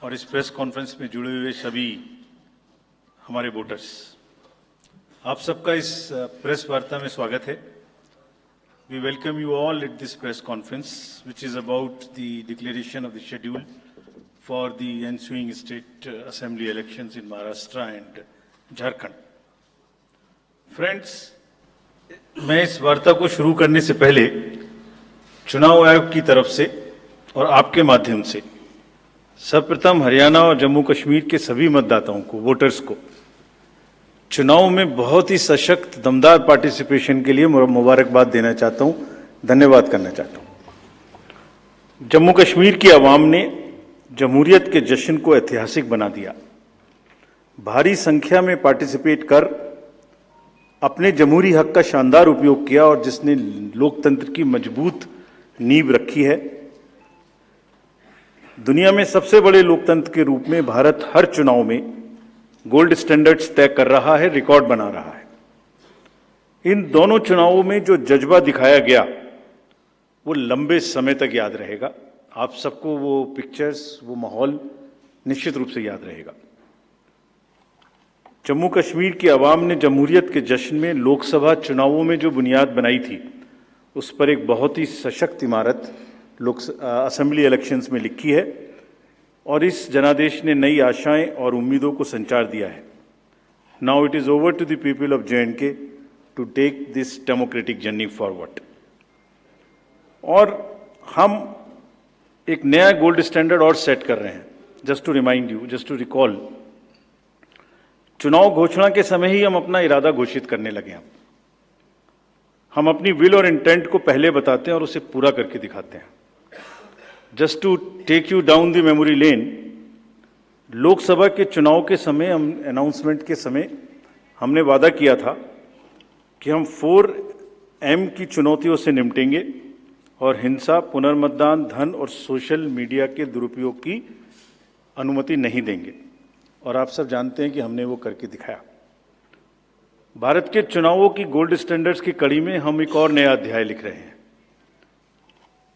और इस press conference में जुड़े हुए सभी हमारे वोटर्स, आप सबका इस प्रेस वार्ता में स्वागत है। We welcome you all at this press conference which is about the declaration of the schedule for the ensuing state assembly elections in Maharashtra and Jharkhand. Friends, मैं इस वार्ता को शुरू करने से पहले चुनाव आयोग की तरफ से और आपके माध्यम से सर्वप्रथम हरियाणा और जम्मू कश्मीर के सभी मतदाताओं को, वोटर्स को, चुनाव में बहुत ही सशक्त दमदार पार्टिसिपेशन के लिए मुबारकबाद देना चाहता हूं, धन्यवाद करना चाहता हूं। जम्मू कश्मीर की आवाम ने जमहूरियत के जश्न को ऐतिहासिक बना दिया। भारी संख्या में पार्टिसिपेट कर अपने जमहूरी हक का शानदार उपयोग किया और जिसने लोकतंत्र की मजबूत नींव रखी है। दुनिया में सबसे बड़े लोकतंत्र के रूप में भारत हर चुनाव में गोल्ड स्टैंडर्ड्स तय कर रहा है, रिकॉर्ड बना रहा है। इन दोनों चुनावों में जो जज्बा दिखाया गया वो लंबे समय तक याद रहेगा। आप सबको वो पिक्चर्स, वो माहौल निश्चित रूप से याद रहेगा। जम्मू कश्मीर की आवाम ने जमहूरियत के जश्न में लोकसभा चुनावों में जो बुनियाद बनाई थी, उस पर एक बहुत ही सशक्त इमारत असेंबली इलेक्शंस में लिखी है और इस जनादेश ने नई आशाएं और उम्मीदों को संचार दिया है। Now it is over to the people of J&K to take this democratic journey forward. और हम एक नया गोल्ड स्टैंडर्ड और सेट कर रहे हैं। Just to remind you, just to recall, चुनाव घोषणा के समय ही हम अपना इरादा घोषित करने लगे हैं। हम अपनी विल और इंटेंट को पहले बताते हैं और उसे पूरा करके दिखाते हैं। Just to take you down the memory lane, लोकसभा के चुनाव के समय, हम अनाउंसमेंट के समय हमने वादा किया था कि हम 4M की चुनौतियों से निपटेंगे और हिंसा, पुनर्मतदान, धन और सोशल मीडिया के दुरुपयोग की अनुमति नहीं देंगे। और आप सब जानते हैं कि हमने वो करके दिखाया। भारत के चुनावों की गोल्ड स्टैंडर्ड्स की कड़ी में हम एक और नया अध्याय लिख रहे हैं।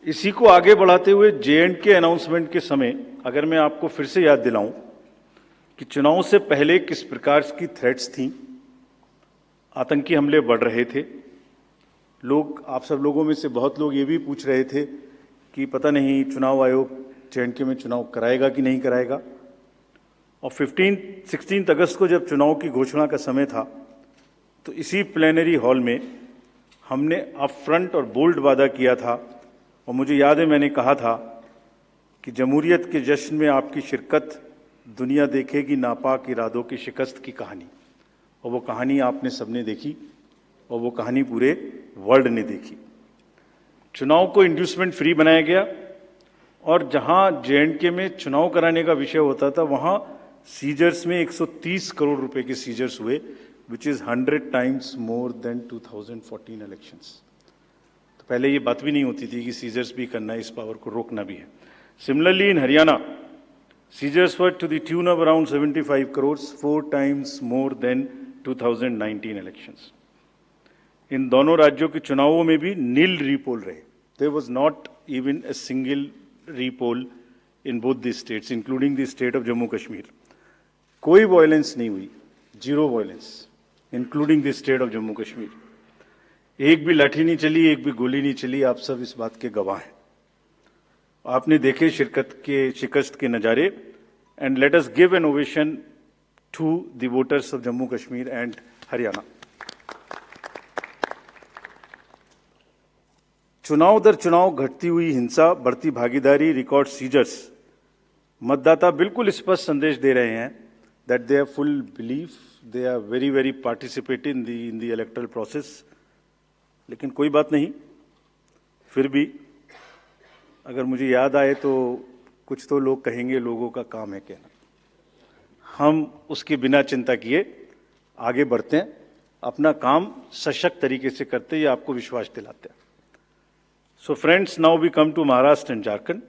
इसी को आगे बढ़ाते हुए J&K अनाउंसमेंट के समय अगर मैं आपको फिर से याद दिलाऊं कि चुनाव से पहले किस प्रकार की थ्रेट्स थी, आतंकी हमले बढ़ रहे थे। लोग, आप सब लोगों में से बहुत लोग ये भी पूछ रहे थे कि पता नहीं चुनाव आयोग J&K में चुनाव कराएगा कि नहीं कराएगा। और 16 अगस्त को जब चुनाव की घोषणा का समय था, तो इसी प्लेनरी हॉल में हमने अप फ्रंट और बोल्ड वादा किया था। और मुझे याद है, मैंने कहा था कि जमहूरियत के जश्न में आपकी शिरकत दुनिया देखेगी नापाक इरादों की शिकस्त की कहानी। और वो कहानी आपने सबने देखी और वो कहानी पूरे वर्ल्ड ने देखी। चुनाव को इंड्यूसमेंट फ्री बनाया गया और जहां J&K में चुनाव कराने का विषय होता था, वहां सीजर्स में 130 करोड़ रुपए के सीजर्स हुए, which is 100 times more than 2014 elections. तो पहले ये बात भी नहीं होती थी कि सीजर्स भी करना है, इस पावर को रोकना भी है। Similarly in Haryana, seizures were to the tune of around 75 crores, 4 times more than 2019 elections. इन दोनों राज्यों के चुनावों में भी नील रीपोल रहे। There was not even a single repoll in both the states, including the state of Jammu Kashmir. कोई violence नहीं हुई, zero violence, including the state of Jammu Kashmir. एक भी लाठी नहीं चली, एक भी गोली नहीं चली। आप सब इस बात के गवाह हैं। आपने देखे शिकस्त के नज़ारे। And let us give an ovation to the voters of Jammu Kashmir and Haryana. चुनाव दर चुनाव घटती हुई हिंसा, बढ़ती भागीदारी, रिकॉर्ड सीजर्स, मतदाता बिल्कुल स्पष्ट संदेश दे रहे हैं that they have full belief, they are very very participate in the electoral process. लेकिन कोई बात नहीं, फिर भी अगर मुझे याद आए तो कुछ तो लोग कहेंगे लोगों का काम है कहना। हम उसके बिना चिंता किए आगे बढ़ते हैं, अपना काम सशक्त तरीके से करते, ये आपको विश्वास दिलाते हैं। So friends, now we come to Maharashtra and Jharkhand,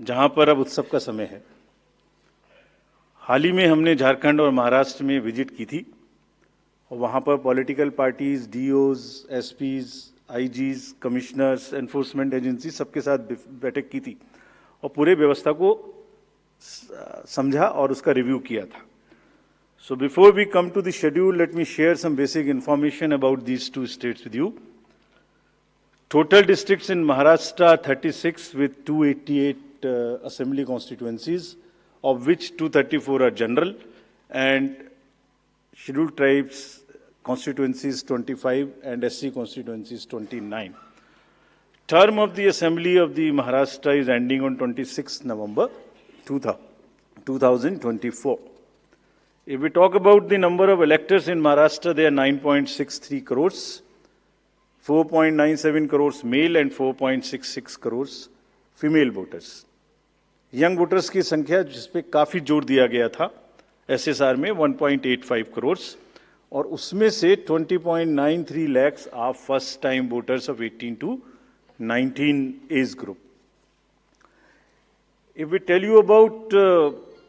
जहां पर अब उत्सव का समय है। हाल ही में हमने झारखंड और महाराष्ट्र में विजिट की थी और वहाँ पर political parties, DEOs, SPs, IGs, commissioners, enforcement agency सबके साथ बैठक की थी और पूरे व्यवस्था को समझा और उसका रिव्यू किया था. So before we come to the schedule, let me share some basic information about these two states with you. Total districts in Maharashtra 36 with 288 assembly constituencies, of which 234 are general, and scheduled tribes constituencies 25 and SC constituencies 29. Term of the Assembly of the Maharashtra is ending on 26 November 2024. If we talk about the number of electors in Maharashtra, they are 9.63 crores, 4.97 crores male and 4.66 crores female voters. Young voters की संख्या जिस पे काफी जोर दिया गया था SSR में 1.85 crores, और उसमें से 20.93 lakhs are first time voters of 18 to 19 age group. If we tell you about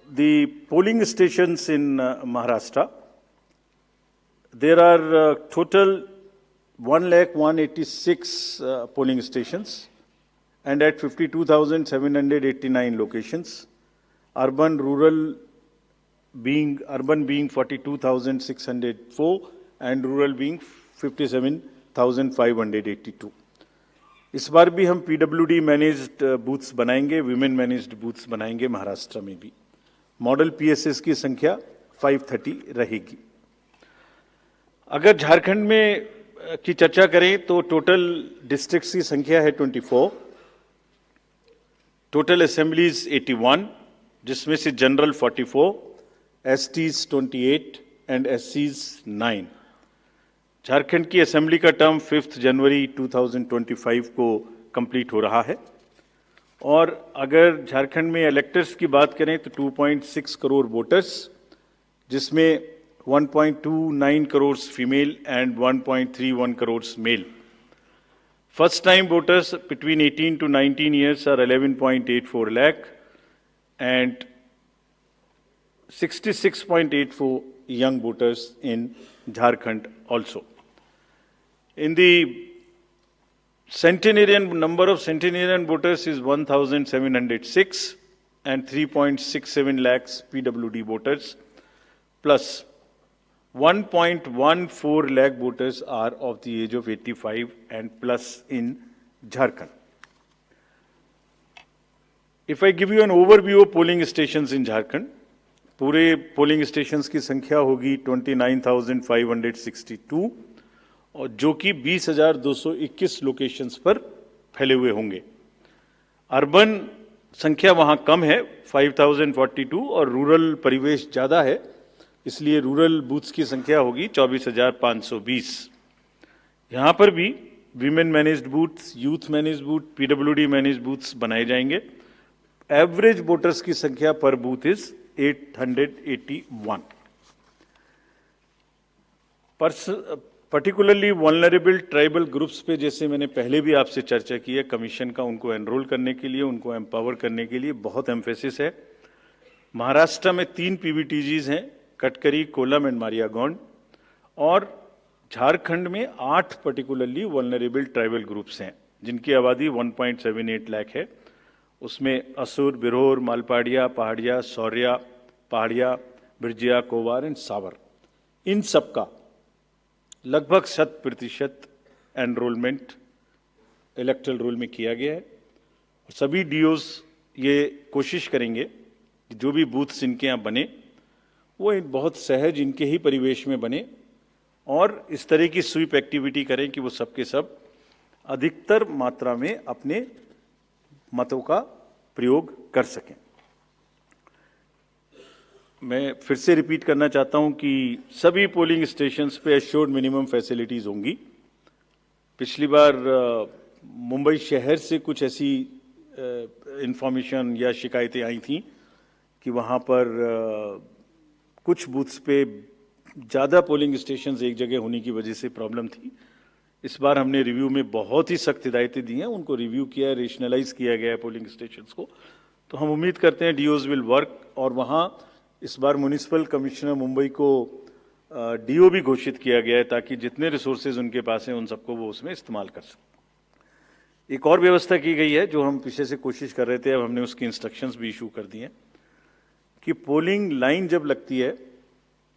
the polling stations in Maharashtra, there are total 1,186 polling stations, and at 52,789 locations. Urban being 42,604 and rural being 57,582. इस बार भी हम PWD managed booths बनाएंगे, women managed booths बनाएंगे महाराष्ट्र में भी. Model PSS की संख्या 530 रहेगी. अगर झारखंड में की चर्चा करें तो टोटल डिस्ट्रिक्ट्स की संख्या है 24, टोटल असेंबलीज 81, जिसमें से general 44, STs 28 and SCs 9. Jharkhand की असेंबली का टर्म 5 जनवरी 2025 को कंप्लीट हो रहा है, और अगर झारखंड में इलेक्टर्स की बात करें तो 2.6 करोड़ वोटर्स, जिसमें 1.29 crore female and 1.31 crore male. First time voters between 18 to 19 years are 11.84 lakh and 66.84 young voters in Jharkhand also. In the number of centenarian voters is 1,706 and 3.67 lakhs PWD voters, plus 1.14 lakh voters are of the age of 85 and plus in Jharkhand. If I give you an overview of polling stations in Jharkhand, पूरे polling stations की संख्या होगी 29,562, और जो कि 20,221 locations पर फैले हुए होंगे. अर्बन संख्या वहां कम है 5,042, और रूरल परिवेश ज्यादा है, इसलिए रूरल बूथ्स की संख्या होगी 24,520. यहां पर भी women managed booths, youth managed booth, PWD managed booths बनाए जाएंगे. एवरेज वोटर्स की संख्या पर booth is 881. Particularly vulnerable tribal groups पे, जैसे मैंने पहले भी आपसे चर्चा की है, कमीशन का उनको एनरोल करने के लिए, उनको एम्पावर करने के लिए बहुत एम्फेसिस है. महाराष्ट्र में 3 PVTGs हैं, कटकरी, कोलम एंड मारियागौंड, और झारखंड में 8 पर्टिकुलरली वल्नरेबल ट्राइबल ग्रुप्स हैं, जिनकी आबादी 1.78 लाख है. उसमें असुर, बिरोर, मालपाड़िया, पहाड़िया, सौर्या, पहाड़िया, बिरजिया, कोवार एंड सावर, इन सबका लगभग 100% एनरोलमेंट इलेक्टरल रोल में किया गया है. सभी DOs ये कोशिश करेंगे कि जो भी बूथ्स इनके यहाँ बने वो बहुत सहज इनके ही परिवेश में बने, और इस तरह की स्वीप एक्टिविटी करें कि वो सबके सब अधिकतर मात्रा में अपने मतों का प्रयोग कर सकें. मैं फिर से रिपीट करना चाहता हूं कि सभी पोलिंग स्टेशंस पे एश्योर्ड मिनिमम फैसिलिटीज होंगी. पिछली बार मुंबई शहर से कुछ ऐसी इंफॉर्मेशन या शिकायतें आई थी कि वहां पर कुछ बूथ्स पे ज़्यादा पोलिंग स्टेशंस एक जगह होने की वजह से प्रॉब्लम थी. इस बार हमने रिव्यू में बहुत ही सख्त हिदायतें दी हैं, उनको रिव्यू किया है, रेशनलाइज किया गया है पोलिंग स्टेशंस को. तो हम उम्मीद करते हैं DOs विल वर्क, और वहाँ इस बार म्युनिसिपल कमिश्नर मुंबई को DO भी घोषित किया गया है, ताकि जितने रिसोर्सेज उनके पास हैं उन सबको वो उसमें इस्तेमाल कर सकें. एक और व्यवस्था की गई है जो हम पीछे से कोशिश कर रहे थे, अब हमने उसकी इंस्ट्रक्शंस भी इशू कर दी हैं. कि पोलिंग लाइन जब लगती है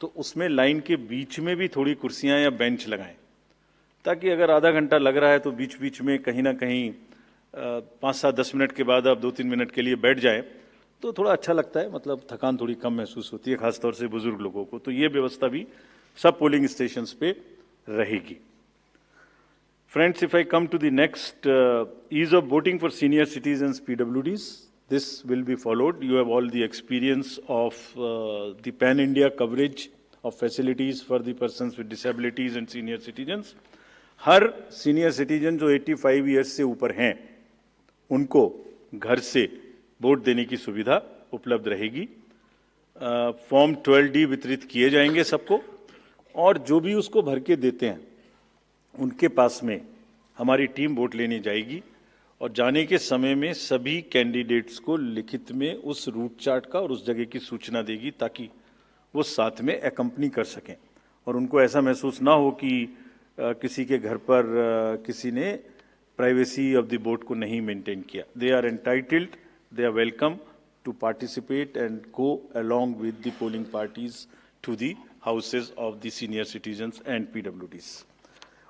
तो उसमें लाइन के बीच में भी थोड़ी कुर्सियां या बेंच लगाएं, ताकि अगर आधा घंटा लग रहा है तो बीच बीच में कहीं ना कहीं 5-7-10 मिनट के बाद आप 2-3 मिनट के लिए बैठ जाएं तो थोड़ा अच्छा लगता है, मतलब थकान थोड़ी कम महसूस होती है, खासतौर से बुजुर्ग लोगों को। तो ये व्यवस्था भी सब पोलिंग स्टेशंस पे रहेगी। Friends, if I come to the next, ease of voting for senior citizens PWDs, this will be followed. You have all the experience of the pan-India coverage of facilities for the persons with disabilities and senior citizens. Her senior citizen जो 85 years से ऊपर हैं, उनको घर से vote देने की सुविधा उपलब्ध रहेगी। फॉर्म 12D वितरित किए जाएंगे सबको, और जो भी उसको भर के देते हैं उनके पास में हमारी टीम वोट लेने जाएगी, और जाने के समय में सभी कैंडिडेट्स को लिखित में उस रूट चार्ट का और उस जगह की सूचना देगी, ताकि वो साथ में एकम्पनी कर सकें और उनको ऐसा महसूस ना हो कि किसी के घर पर किसी ने प्राइवेसी ऑफ द वोट को नहीं मेंटेन किया। They are entitled, they are welcome to participate and go along with the polling parties to the houses of the senior citizens and PWDs।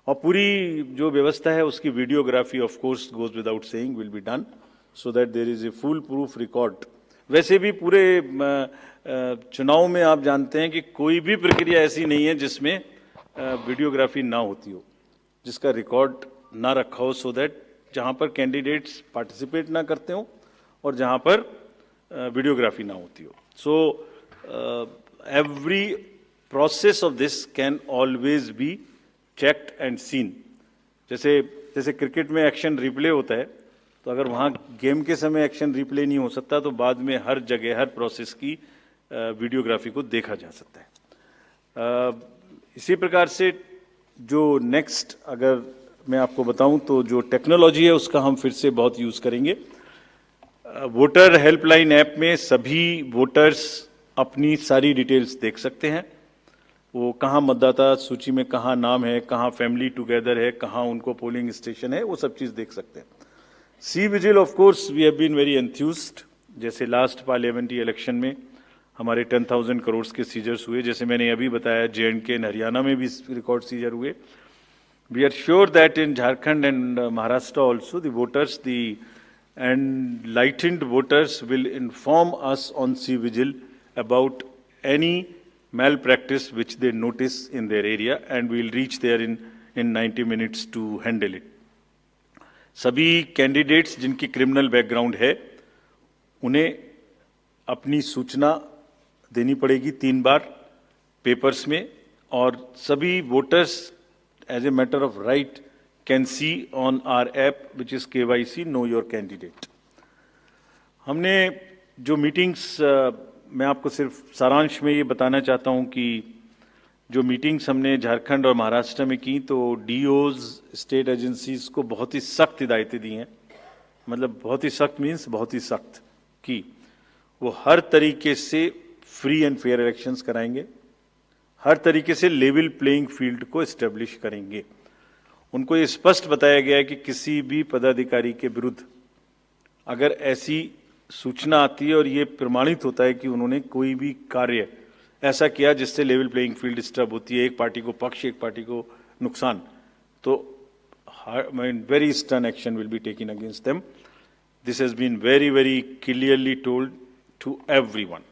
और पूरी जो व्यवस्था है उसकी videography of course goes without saying will be done, so that there is a full proof record. वैसे भी पूरे चुनाव में आप जानते हैं कि कोई भी प्रक्रिया ऐसी नहीं है जिसमें वीडियोग्राफी ना होती हो, जिसका रिकॉर्ड ना रखा हो, सो दैट जहां पर कैंडिडेट्स पार्टिसिपेट ना करते हो और जहां पर वीडियोग्राफी ना होती हो। So every process of this can always be checked and seen. जैसे क्रिकेट में एक्शन रिप्ले होता है, तो अगर वहाँ गेम के समय एक्शन रिप्ले नहीं हो सकता तो बाद में हर जगह हर प्रोसेस की वीडियोग्राफी को देखा जा सकता है। इसी प्रकार से जो नेक्स्ट अगर मैं आपको बताऊं तो जो टेक्नोलॉजी है उसका हम फिर से बहुत यूज़ करेंगे। वोटर हेल्पलाइन ऐप में सभी वोटर्स अपनी सारी डिटेल्स देख सकते हैं, वो कहाँ मतदाता सूची में कहाँ नाम है, कहाँ फैमिली टुगेदर है, कहाँ उनको पोलिंग स्टेशन है, वो सब चीज़ देख सकते हैं। C vigil of course we have been very enthused. जैसे लास्ट पार्लियामेंट्री इलेक्शन में हमारे 10,000 करोड़ के सीजर्स हुए, जैसे मैंने अभी बताया J&K एंड हरियाणा में भी रिकॉर्ड सीजर हुए। We are sure that in Jharkhand and Maharashtra also the voters the enlightened voters will inform us on C Vigil about any malpractice which they notice in their area, and we will reach there in 90 minutes to handle it. सभी candidates जिनकी criminal background है उन्हें अपनी सूचना देनी पड़ेगी 3 बार papers में, और सभी voters as a matter of right can see on our app which is KYC Know Your Candidate। हमने जो मीटिंग्स, मैं आपको सिर्फ सारांश में ये बताना चाहता हूँ कि जो मीटिंग्स हमने झारखंड और महाराष्ट्र में की, तो DOs स्टेट एजेंसीज को बहुत ही सख्त हिदायतें दी हैं। मतलब बहुत ही सख्त मीन्स बहुत ही सख्त कि वो हर तरीके से फ्री एंड फेयर इलेक्शंस कराएंगे, हर तरीके से लेवल प्लेइंग फील्ड को एस्टेब्लिश करेंगे। उनको ये स्पष्ट बताया गया है कि किसी भी पदाधिकारी के विरुद्ध अगर ऐसी सूचना आती है और ये प्रमाणित होता है कि उन्होंने कोई भी कार्य ऐसा किया जिससे लेवल प्लेइंग फील्ड डिस्टर्ब होती है, एक पार्टी को पक्ष एक पार्टी को नुकसान, तो very stern action will be taken against them. This has been very very clearly told to everyone.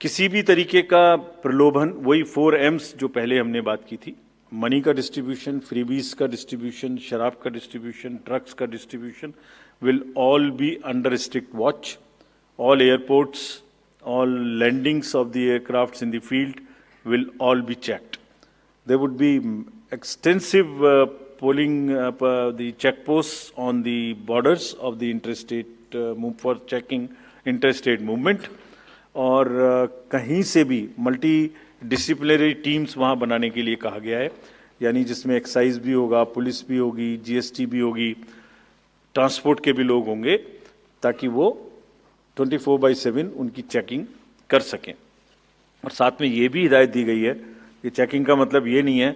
किसी भी तरीके का प्रलोभन, वही 4 M's जो पहले हमने बात की थी, मनी का डिस्ट्रीब्यूशन, फ्रीबीज का डिस्ट्रीब्यूशन, शराब का डिस्ट्रीब्यूशन, ड्रग्स का distribution will all be under strict watch. All airports, all landings of the aircrafts in the field will all be checked. There would be extensive polling, the checkposts on the borders of the interstate for checking interstate movement, और कहीं से भी multi disciplinary teams वहाँ बनाने के लिए कहा गया है, यानी जिसमें एक्साइज भी होगा, पुलिस भी होगी, GST भी होगी, ट्रांसपोर्ट के भी लोग होंगे, ताकि वो 24/7 उनकी चेकिंग कर सकें। और साथ में ये भी हिदायत दी गई है कि चेकिंग का मतलब ये नहीं है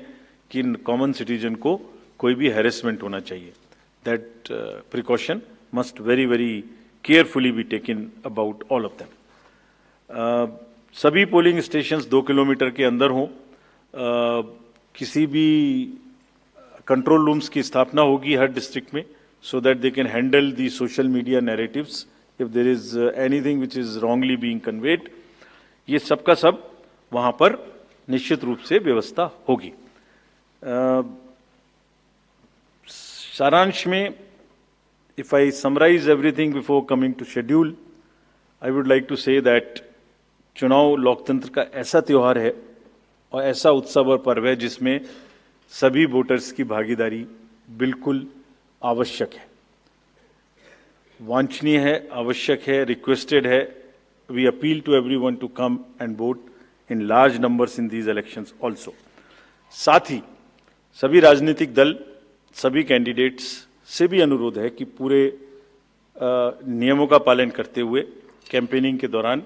कि कॉमन सिटीजन को कोई भी हैरेसमेंट होना चाहिए। That precaution must very very carefully be taken about all of them. सभी पोलिंग स्टेशंस 2 किलोमीटर के अंदर हों, किसी भी कंट्रोल रूम्स की स्थापना होगी हर डिस्ट्रिक्ट में, so that they can handle the social media narratives if there is anything which is wrongly being conveyed. ये सब का सब वहाँ पर निश्चित रूप से व्यवस्था होगी। सारांश में, if I summarize everything before coming to schedule, I would like to say that चुनाव लोकतंत्र का ऐसा त्योहार है और ऐसा उत्सव और पर्व है जिसमें सभी वोटर्स की भागीदारी बिल्कुल आवश्यक है, वांछनीय है, आवश्यक है, रिक्वेस्टेड है। We appeal to everyone to come and vote in large numbers in these elections also. साथ ही सभी राजनीतिक दल, सभी कैंडिडेट्स से भी अनुरोध है कि पूरे नियमों का पालन करते हुए कैंपेनिंग के दौरान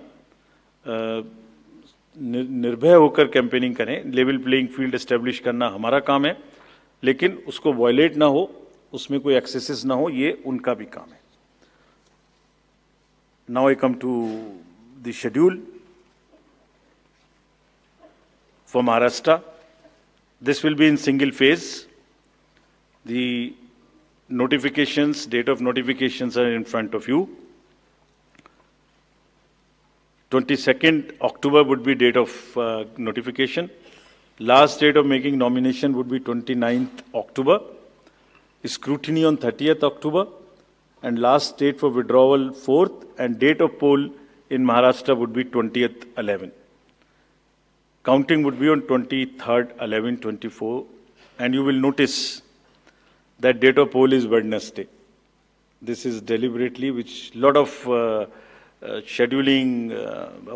निर्भय होकर कैंपेनिंग करें। लेवल प्लेइंग फील्ड एस्टेब्लिश करना हमारा काम है, लेकिन उसको वायलेट ना हो, उसमें कोई एक्सेसेस ना हो, ये उनका भी काम है। Now I come to the schedule for Maharashtra. This will be in single phase. The notifications, date of notifications are in front of you. 22nd October would be date of notification. Last date of making nomination would be 29th October. Scrutiny on 30th October. And last date for withdrawal 4th, and date of poll in Maharashtra would be 20th 11. Counting would be on 23rd 11/24, and you will notice that date of poll is Wednesday. This is deliberately, which lot of scheduling,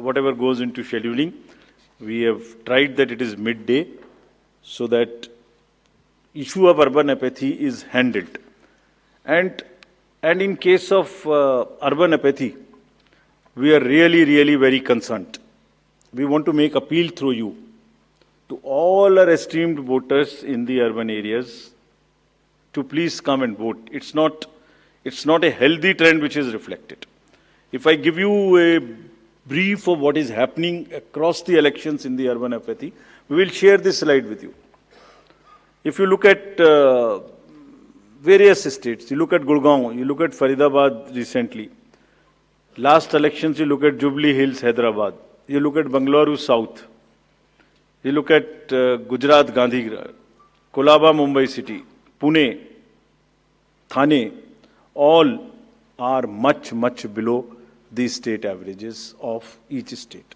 whatever goes into scheduling, we have tried that it is midday so that issue of urban apathy is handled. And in case of urban apathy, we are really very concerned. We want to make appeal through you to all our esteemed voters in the urban areas to please come and vote. It's not a healthy trend which is reflected. If I give you a brief of what is happening across the elections in the urban apathy, we will share this slide with you. If you look at various states, you look at Gurgaon, you look at Faridabad recently. Last elections, you look at Jubilee Hills, Hyderabad. You look at Bangalore South. You look at Gujarat, Gandhigram, Kolaba, Mumbai City, Pune, Thane, all are much below the state averages of each state.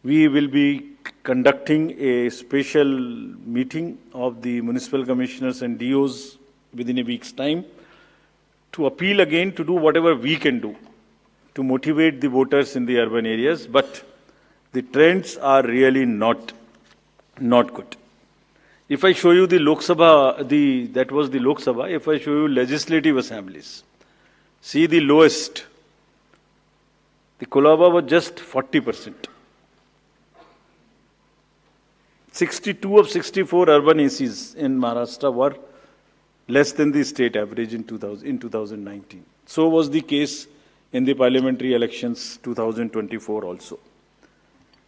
We will be conducting a special meeting of the municipal commissioners and DOs within a week's time to appeal again to do whatever we can do to motivate the voters in the urban areas, but the trends are really not good. If I show you the Lok Sabha, that was the Lok Sabha. If I show you legislative assemblies, see the lowest. The Kolaba was just 40%. 62 of 64 urban ACs in Maharashtra were less than the state average in 2019. So was the case in the parliamentary elections 2024 also.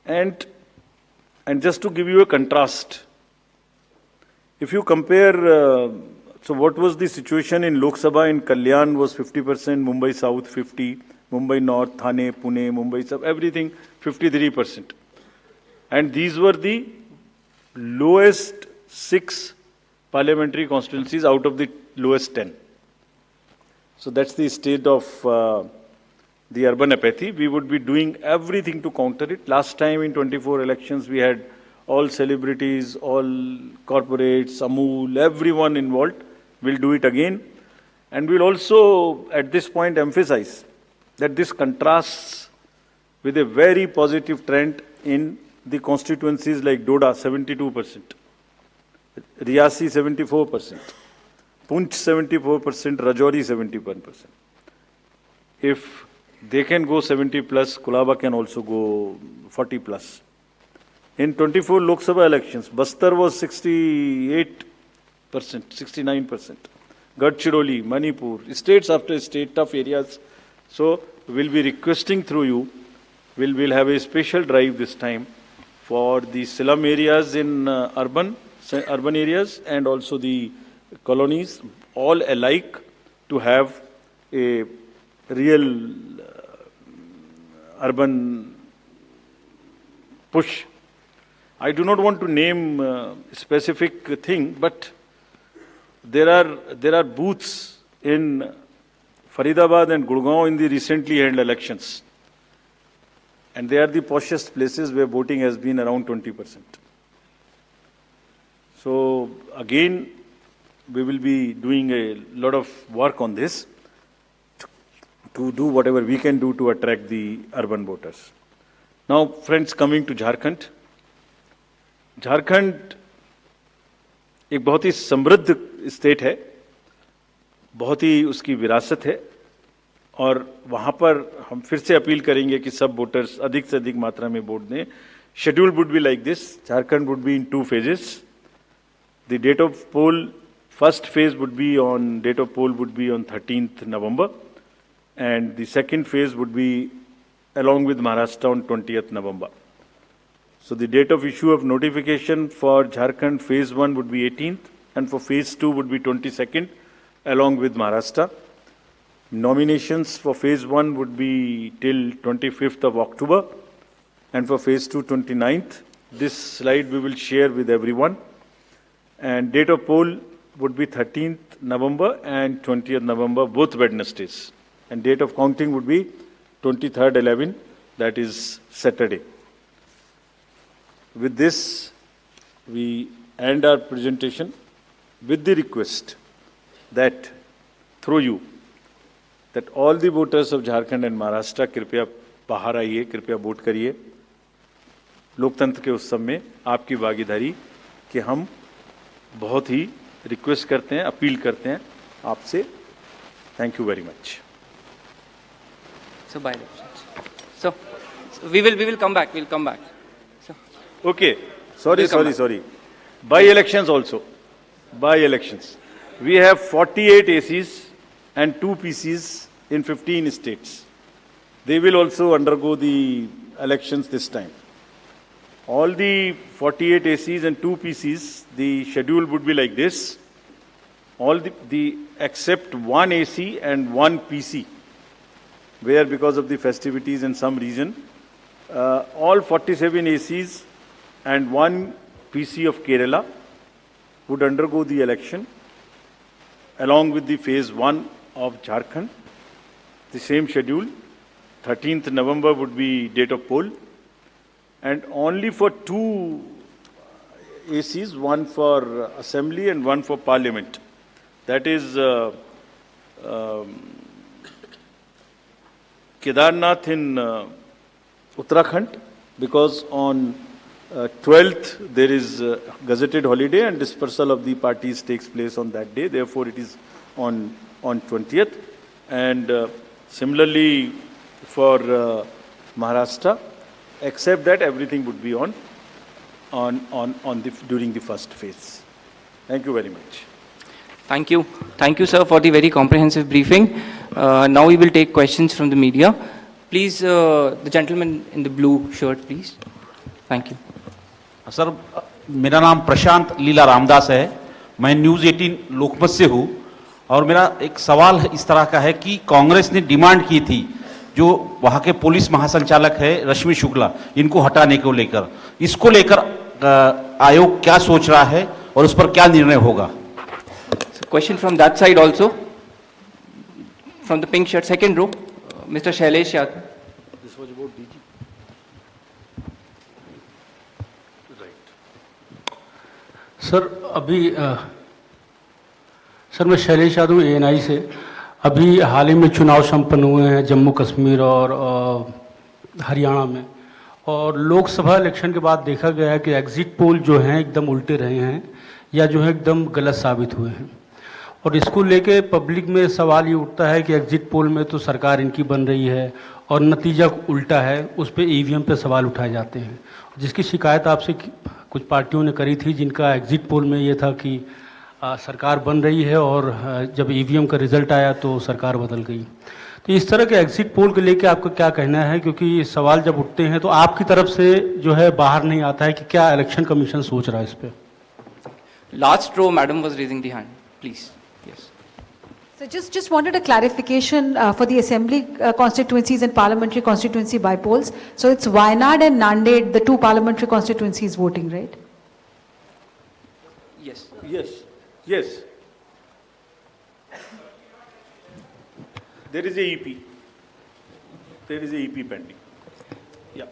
And just to give you a contrast, if you compare, so what was the situation in Lok Sabha in Kalyan was 50%, Mumbai South 50, Mumbai North, Thane, Pune, Mumbai South, everything 53%. And these were the lowest 6 parliamentary constituencies out of the lowest 10. So that's the state of the urban apathy. We would be doing everything to counter it. Last time in 24 elections, we had all celebrities, all corporates, Amul, everyone involved. We'll do it again. And we'll also, at this point, emphasize that this contrasts with a very positive trend in the constituencies like Doda, 72%, Riyasi, 74%, Punch, 74%, Rajouri, 71%. If they can go 70 plus, Kolaba can also go 40 plus. In 24 Lok Sabha elections, Bastar was 68%, 69%. Gadchiroli, Manipur, states after state, tough areas. So we'll be requesting through you we'll have a special drive this time for the slum areas in urban areas and also the colonies, all alike, to have a real urban push. I do not want to name a specific thing, but there are booths in Faridabad and Gurgaon in the recently held elections, and they are the poshest places where voting has been around 20%. So again, we will be doing a lot of work on this to do whatever we can do to attract the urban voters. Now, friends, coming to Jharkhand. Jharkhand एक बहुत ही समृद्ध state है, बहुत ही उसकी विरासत है, और वहां पर हम फिर से अपील करेंगे कि सब वोटर्स अधिक से अधिक मात्रा में वोट दें. Schedule would be like this. Jharkhand would be in 2 phases. The date of poll, first phase would be on, date of poll would be on 13th November, and the second phase would be along with Maharashtra on 20th November. So the date of issue of notification for Jharkhand phase 1 would be 18th, and for phase 2 would be 22nd along with Maharashtra. Nominations for phase 1 would be till 25th of October, and for phase 2, 29th. This slide we will share with everyone. And date of poll would be 13th November and 20th November, both Wednesdays. And date of counting would be 23rd 11, that is Saturday. With this, we end our presentation with the request that through you, that all the voters of Jharkhand and Maharashtra कृपया बाहर आइए, कृपया vote करिए. लोकतंत्र के उत्सव में आपकी भागीदारी कि हम बहुत ही रिक्वेस्ट करते हैं, अपील करते हैं आपसे. Thank you very much. So by elections. So we will come back. We'll come back. Okay. Sorry. By elections also. By elections. We have 48 ACs and 2 PCs in 15 states. They will also undergo the elections this time. All the 48 ACs and 2 PCs, the schedule would be like this. All the except 1 AC and 1 PC, where because of the festivities and some reason, all 47 ACs and 1 PC of Kerala would undergo the election along with the phase 1 of Jharkhand. The same schedule. 13th November would be date of poll, and only for 2 ACs, one for assembly and one for parliament. That is Kedarnath in Uttarakhand, because on 12th there is gazetted holiday and dispersal of the parties takes place on that day. Therefore, it is on 20th. And similarly for Maharashtra, except that everything would be during the first phase. Thank you very much. Thank you, sir, for the very comprehensive briefing. Now we will take questions from the media. Please, the gentleman in the blue shirt, please. Thank you. Sir, मेरा नाम प्रशांत लीला रामदास है. मैं news 18 लोकमत से हूँ, और मेरा एक सवाल इस तरह का है कि कांग्रेस ने डिमांड की थी जो वहाँ के पुलिस महासंचालक है रश्मि शुक्ला, इनको हटाने को लेकर, इसको लेकर आयोग क्या सोच रहा है और उस पर क्या निर्णय होगा? Question from that side also. From the pink shirt, second row, Mr. Shailesh Yadav. This was about DG. Right. Sir मैं शैलेश यादव ANI से. अभी हाल ही में चुनाव संपन्न हुए हैं जम्मू कश्मीर और हरियाणा में, और लोकसभा इलेक्शन के बाद देखा गया है कि एग्जिट पोल जो हैं एकदम उल्टे रहे हैं या जो है एकदम गलत साबित हुए हैं. और इसको लेके पब्लिक में सवाल ये उठता है कि एग्जिट पोल में तो सरकार इनकी बन रही है और नतीजा उल्टा है, उस पर EVM पे सवाल उठाए जाते हैं, जिसकी शिकायत आपसे कुछ पार्टियों ने करी थी, जिनका एग्जिट पोल में ये था कि सरकार बन रही है और जब EVM का रिजल्ट आया तो सरकार बदल गई. तो इस तरह के एग्जिट पोल को लेके आपका क्या कहना है, क्योंकि ये सवाल जब उठते हैं तो आपकी तरफ से जो है बाहर नहीं आता है कि क्या इलेक्शन कमीशन सोच रहा है इस पे? Last row, madam was raising the hand. Please. Yes. So just wanted a clarification for the assembly constituencies and parliamentary constituency by-polls. So it's Wayanad and Nanded, the two parliamentary constituencies voting, right? Yes. Yes, yes. There is a EP. There is a EP pending. Yeah.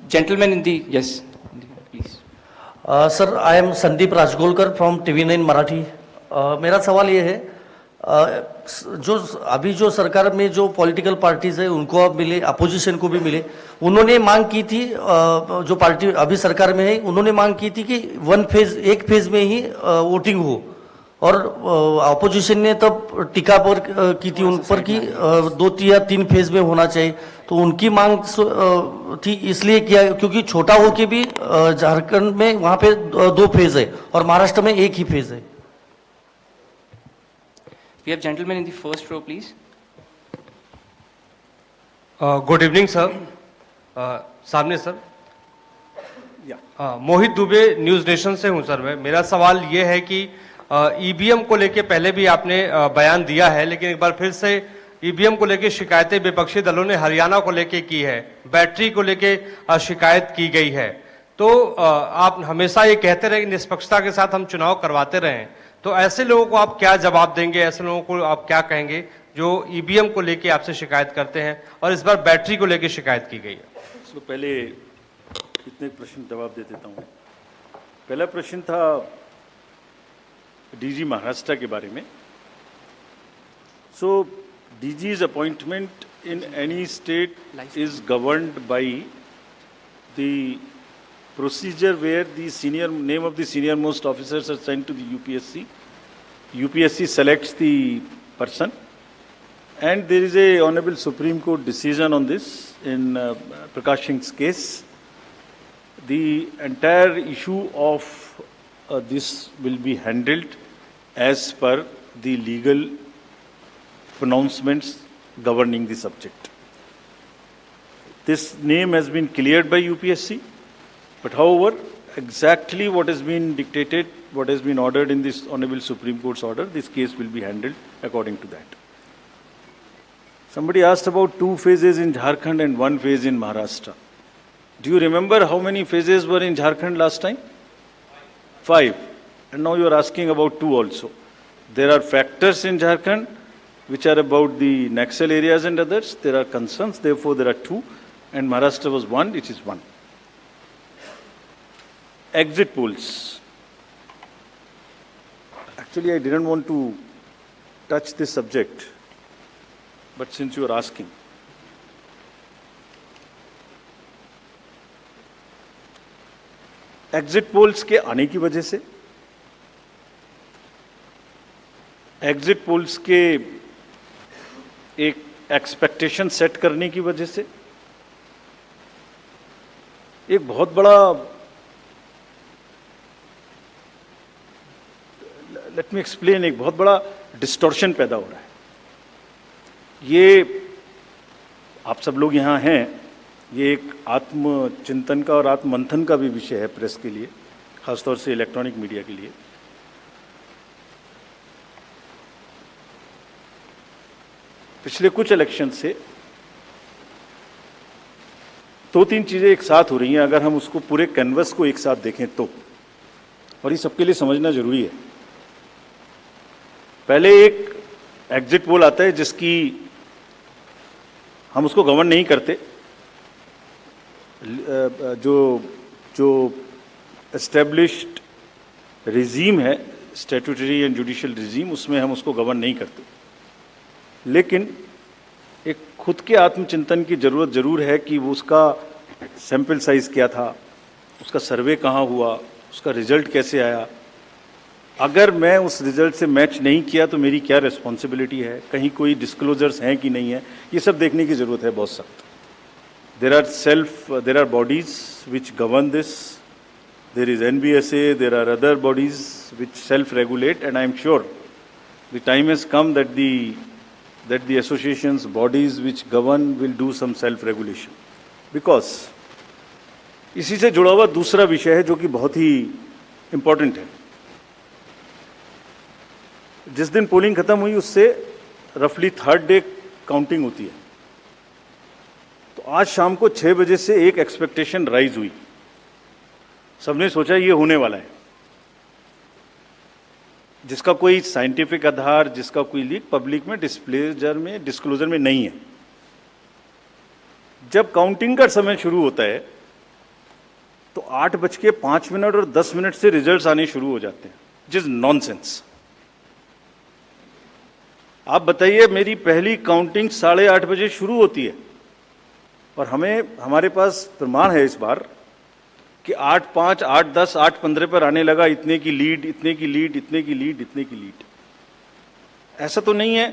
Gentleman in the, yes, please. Sir I am Sandeep Rajgolkar from TV9 Marathi. मेरा सवाल ये है, जो अभी जो सरकार में जो पॉलिटिकल पार्टीज है उनको अब मिले, अपोजिशन को भी मिले, उन्होंने मांग की थी, जो पार्टी अभी सरकार में है उन्होंने मांग की थी कि एक फेज में ही वोटिंग हो, और अपोजिशन ने तब टीका पर की थी उन पर कि 2 या 3 फेज में होना चाहिए। तो उनकी मांग थी इसलिए किया क्योंकि छोटा हो के भी झारखंड में वहां पे 2 फेज है और महाराष्ट्र में 1 ही फेज है। We have gentleman in the first row, please. Good evening sir. सामने सर। मोहित दुबे, न्यूज नेशन से हूं सर मैं। मेरा सवाल ये है कि ईवीएम को लेके पहले भी आपने बयान दिया है, लेकिन एक बार फिर से ईवीएम को लेके शिकायतें विपक्षी दलों ने हरियाणा को लेके की है, बैटरी को लेके शिकायत की गई है। तो आप हमेशा ये कहते रहे कि निष्पक्षता के साथ हम चुनाव करवाते रहे, तो ऐसे लोगों को आप क्या जवाब देंगे, ऐसे लोगों को आप क्या कहेंगे जो ईवीएम को लेके आपसे शिकायत करते हैं और इस बार बैटरी को लेके शिकायत की गई है? इसको पहले इतने प्रश्न जवाब दे देता हूँ। पहला प्रश्न था डीजी महाराष्ट्र के बारे में। सो DG's appointment in any state is governed by the procedure where the name of the senior most officers are sent to the UPSC. UPSC selects the person, and there is a Honorable Supreme Court decision on this in Prakash Singh's case. The entire issue of this will be handled as per the legal pronouncements governing the subject. This name has been cleared by UPSC, but however, exactly what has been dictated, what has been ordered in this Honorable Supreme Court's order, this case will be handled according to that. Somebody asked about 2 phases in Jharkhand and 1 phase in Maharashtra. Do you remember how many phases were in Jharkhand last time? 5. And now you are asking about 2 also. There are factors in Jharkhand which are about the Naxal areas and others. There are concerns, therefore there are 2, and Maharashtra was 1, which is 1. Exit polls. Actually, I didn't want to touch this subject, but since you are asking. Exit polls के आने की वजह से, exit polls के एक expectation set करने की वजह से एक बहुत बड़ा, लेट मी एक्सप्लेन, एक बहुत बड़ा डिस्टॉर्शन पैदा हो रहा है। ये आप सब लोग यहाँ हैं, ये एक आत्मचिंतन का और आत्ममंथन का भी विषय है प्रेस के लिए, खासतौर से इलेक्ट्रॉनिक मीडिया के लिए। पिछले कुछ इलेक्शन से 2-3 चीजें एक साथ हो रही हैं, अगर हम उसको पूरे कैनवस को एक साथ देखें तो, और ये सबके लिए समझना जरूरी है। पहले एक एग्जिट पोल आता है जिसकी हम उसको गवर्न नहीं करते, जो एस्टेब्लिश्ड रिजीम है, स्टैट्यूटरी एंड जुडिशियल रिजीम, उसमें हम उसको गवर्न नहीं करते। लेकिन एक खुद के आत्मचिंतन की जरूरत जरूर है कि वो उसका सैंपल साइज क्या था, उसका सर्वे कहाँ हुआ, उसका रिजल्ट कैसे आया। अगर मैं उस रिजल्ट से मैच नहीं किया तो मेरी क्या रिस्पॉन्सिबिलिटी है, कहीं कोई डिस्क्लोजर्स हैं कि नहीं है, ये सब देखने की जरूरत है बहुत सख्त। there are bodies which govern this. There is NBSA, there are other bodies which self-regulate, and I am sure the time has come that the that the associations, bodies which govern will do some self-regulation. Because इसी से जुड़ा हुआ दूसरा विषय है जो कि बहुत ही इंपॉर्टेंट है. जिस दिन पोलिंग खत्म हुई उससे रफली थर्ड डे काउंटिंग होती है. तो आज शाम को 6 बजे से एक एक्सपेक्टेशन राइज हुई. सबने सोचा ये होने वाला है, जिसका कोई साइंटिफिक आधार, जिसका कोई लीक पब्लिक में डिस्क्लोजर में नहीं है. जब काउंटिंग का समय शुरू होता है तो 8:05 और 10 से रिजल्ट्स आने शुरू हो जाते हैं, जिस नॉनसेंस. आप बताइए, मेरी पहली काउंटिंग 8:30 बजे शुरू होती है और हमारे पास प्रमाण है इस बार कि 8:05, 8:10, 8:15 पर आने लगा इतने की लीड, इतने की लीड, इतने की लीड, इतने की लीड. ऐसा तो नहीं है.